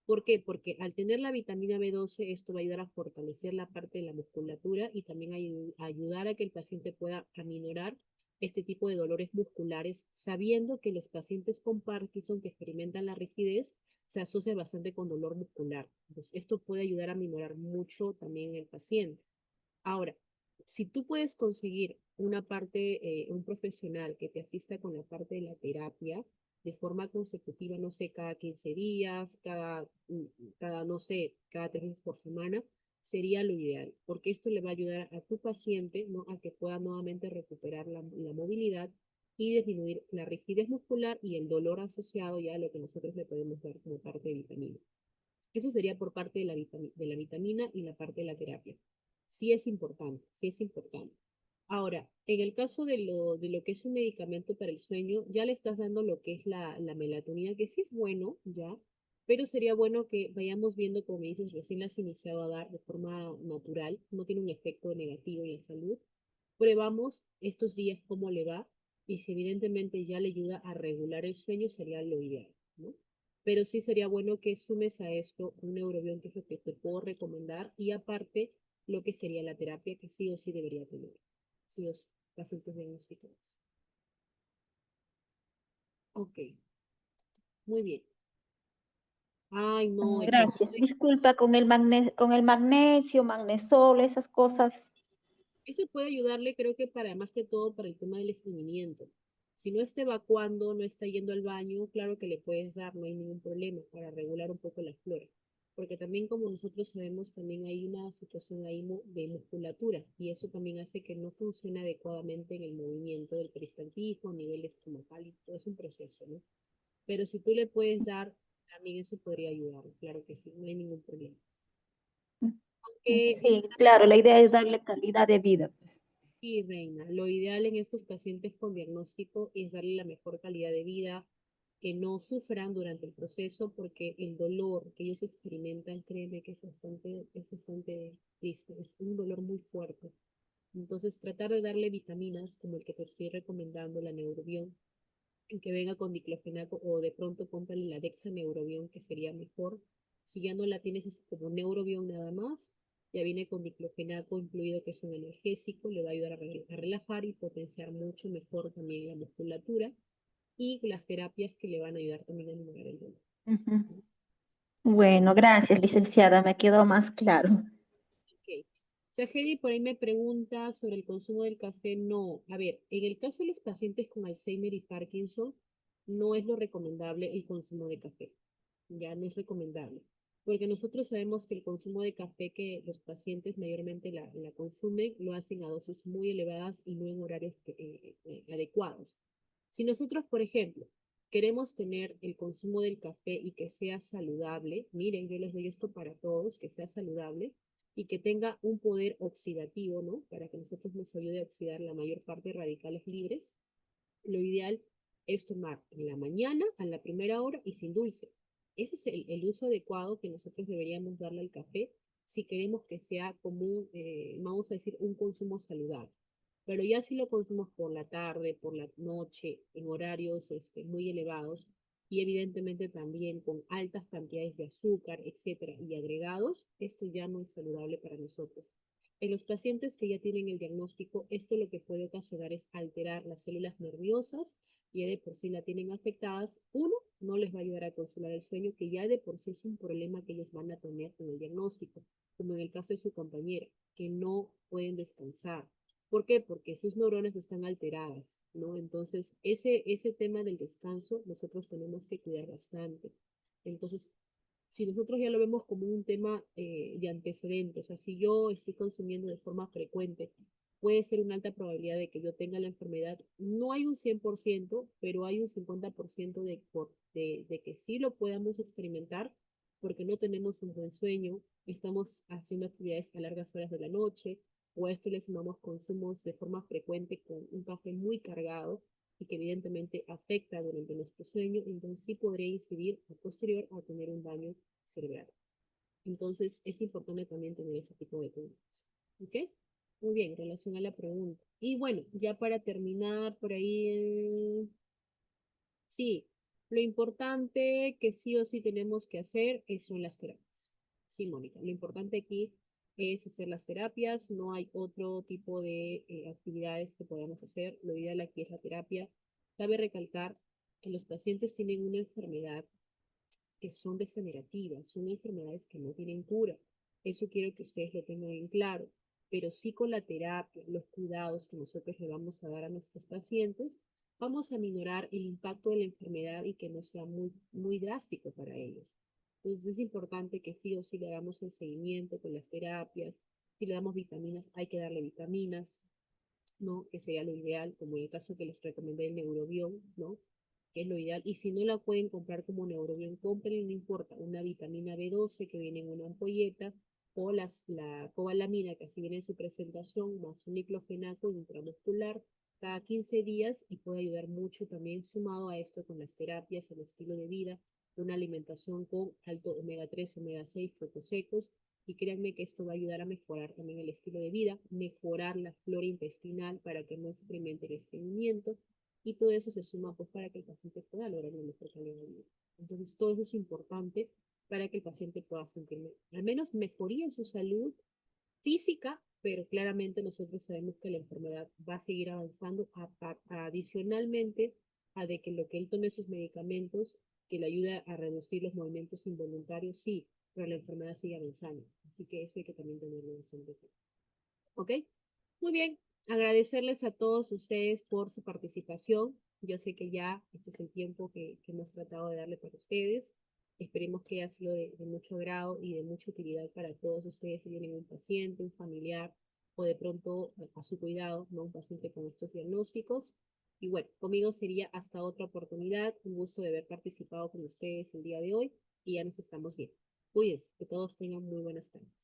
¿Por qué? Porque al tener la vitamina B12 esto va a ayudar a fortalecer la parte de la musculatura y también ayudar a que el paciente pueda aminorar este tipo de dolores musculares, sabiendo que los pacientes con Parkinson que experimentan la rigidez se asocia bastante con dolor muscular. Entonces, esto puede ayudar a minorar mucho también en el paciente. Ahora, si tú puedes conseguir un profesional que te asista con la parte de la terapia de forma consecutiva, no sé, cada 15 días, no sé, cada 3 veces por semana, sería lo ideal, porque esto le va a ayudar a tu paciente, ¿no? A que pueda nuevamente recuperar la movilidad y disminuir la rigidez muscular y el dolor asociado ya a lo que nosotros le podemos dar como parte de vitamina. Eso sería por parte de la vitamina y la parte de la terapia. Sí es importante, sí es importante. Ahora, en el caso de lo que es un medicamento para el sueño, ya le estás dando lo que es la melatonina, que sí es bueno, ya, pero sería bueno que vayamos viendo, como me dices, recién la has iniciado a dar de forma natural, no tiene un efecto negativo en la salud. Probamos estos días cómo le va y si evidentemente ya le ayuda a regular el sueño, sería lo ideal, ¿no? Pero sí sería bueno que sumes a esto un neurobión, que es lo que te puedo recomendar, y aparte lo que sería la terapia que sí o sí debería tener, sí o sí, pacientes diagnosticados. Ok, muy bien. Ay, no, el consumo Gracias. Disculpa, con el magnesio, magnesol, esas cosas. eso puede ayudarle, creo que para más que todo para el tema del estreñimiento. Si no está evacuando, no está yendo al baño, claro que le puedes dar, no hay ningún problema para regular un poco la flora. Porque también como nosotros sabemos, también hay una situación ahí de musculatura y eso también hace que no funcione adecuadamente en el movimiento del peristaltismo a nivel estomacal y todo es un proceso, ¿no? Pero si tú le puedes dar, también eso podría ayudar, claro que sí, no hay ningún problema. Aunque en Sí, claro, la idea es darle calidad de vida, pues. sí, Reina, lo ideal en estos pacientes con diagnóstico es darle la mejor calidad de vida, que no sufran durante el proceso, porque el dolor que ellos experimentan, créeme que es bastante triste, es un dolor muy fuerte. Entonces, tratar de darle vitaminas como el que te estoy recomendando, la Neurobión, en que venga con diclofenaco o de pronto cómprale la Dexaneurobión, que sería mejor. Si ya no la tienes así como Neurobión nada más, ya viene con diclofenaco incluido, que es un analgésico, le va a ayudar a relajar y potenciar mucho mejor también la musculatura y las terapias que le van a ayudar también a eliminar el dolor. Ujú. Bueno, gracias, licenciada, me quedó más claro. Ok. Sahedi por ahí me pregunta sobre el consumo del café. No, a ver, en el caso de los pacientes con Alzheimer y Parkinson, no es lo recomendable el consumo de café. Ya no es recomendable. Porque nosotros sabemos que el consumo de café que los pacientes mayormente la consumen, lo hacen a dosis muy elevadas y no en horarios adecuados. Si nosotros, por ejemplo, queremos tener el consumo del café y que sea saludable, miren, yo les doy esto para todos, que sea saludable y que tenga un poder oxidativo, ¿no? Para que nosotros nos ayude a oxidar la mayor parte de radicales libres, lo ideal es tomar en la mañana, a la primera hora y sin dulce. Ese es el uso adecuado que nosotros deberíamos darle al café si queremos que sea como vamos a decir, un consumo saludable. Pero ya si lo consumimos por la tarde, por la noche, en horarios muy elevados y evidentemente también con altas cantidades de azúcar, etcétera, y agregados, esto ya no es saludable para nosotros. En los pacientes que ya tienen el diagnóstico, esto lo que puede ocasionar es alterar las células nerviosas y ya de por sí la tienen afectadas. Uno, no les va a ayudar a conciliar el sueño, que ya de por sí es un problema que ellos van a tener con el diagnóstico, como en el caso de su compañera, que no pueden descansar. ¿Por qué? Porque sus neuronas están alteradas, ¿no? Entonces, ese tema del descanso nosotros tenemos que cuidar bastante. Entonces, si nosotros ya lo vemos como un tema de antecedentes, o sea, si yo estoy consumiendo de forma frecuente, puede ser una alta probabilidad de que yo tenga la enfermedad. No hay un 100%, pero hay un 50% de que sí lo podamos experimentar porque no tenemos un buen sueño, estamos haciendo actividades a largas horas de la noche, o a esto le sumamos consumos de forma frecuente con un café muy cargado y que evidentemente afecta durante nuestro sueño, entonces sí podría incidir a posterior a tener un daño cerebral. Entonces es importante también tener ese tipo de cuidados. ¿Ok? Muy bien, en relación a la pregunta. Y bueno, ya para terminar por ahí, sí, lo importante que sí o sí tenemos que hacer son las terapias. Sí, Mónica, lo importante aquí es hacer las terapias, no hay otro tipo de actividades que podamos hacer, lo ideal aquí es la terapia. Cabe recalcar que los pacientes tienen una enfermedad que son degenerativas, son enfermedades que no tienen cura. Eso quiero que ustedes lo tengan en claro. Pero sí con la terapia, los cuidados que nosotros le vamos a dar a nuestros pacientes, vamos a minorar el impacto de la enfermedad y que no sea muy, muy drástico para ellos. Entonces es importante que sí o sí le damos el seguimiento con las terapias. Si le damos vitaminas, hay que darle vitaminas, ¿no? Que sería lo ideal, como en el caso que les recomendé el Neurobión, ¿no? Que es lo ideal. Y si no la pueden comprar como Neurobión, compren, no importa, una vitamina B12 que viene en una ampolleta, o la cobalamina, que así viene en su presentación, más un diclofenaco intramuscular cada 15 días y puede ayudar mucho también sumado a esto con las terapias, el estilo de vida, una alimentación con alto omega 3, omega 6, frutos secos, y créanme que esto va a ayudar a mejorar también el estilo de vida, mejorar la flora intestinal para que no experimente el estreñimiento, y todo eso se suma pues para que el paciente pueda lograr una mejor calidad de vida. Entonces todo eso es importante para que el paciente pueda sentir al menos mejoría en su salud física, pero claramente nosotros sabemos que la enfermedad va a seguir avanzando adicionalmente a de que lo que él tome sus medicamentos que le ayuda a reducir los movimientos involuntarios, sí, pero la enfermedad sigue avanzando. Así que eso hay que también tenerlo en cuenta. ¿Ok? Muy bien. Agradecerles a todos ustedes por su participación. Yo sé que ya este es el tiempo que hemos tratado de darle para ustedes. Esperemos que haya sido de mucho agrado y de mucha utilidad para todos ustedes si tienen un paciente, un familiar o de pronto a su cuidado, ¿no? Un paciente con estos diagnósticos. Y bueno, conmigo sería hasta otra oportunidad. Un gusto de haber participado con ustedes el día de hoy y ya nos estamos viendo. Cuídense, que todos tengan muy buenas tardes.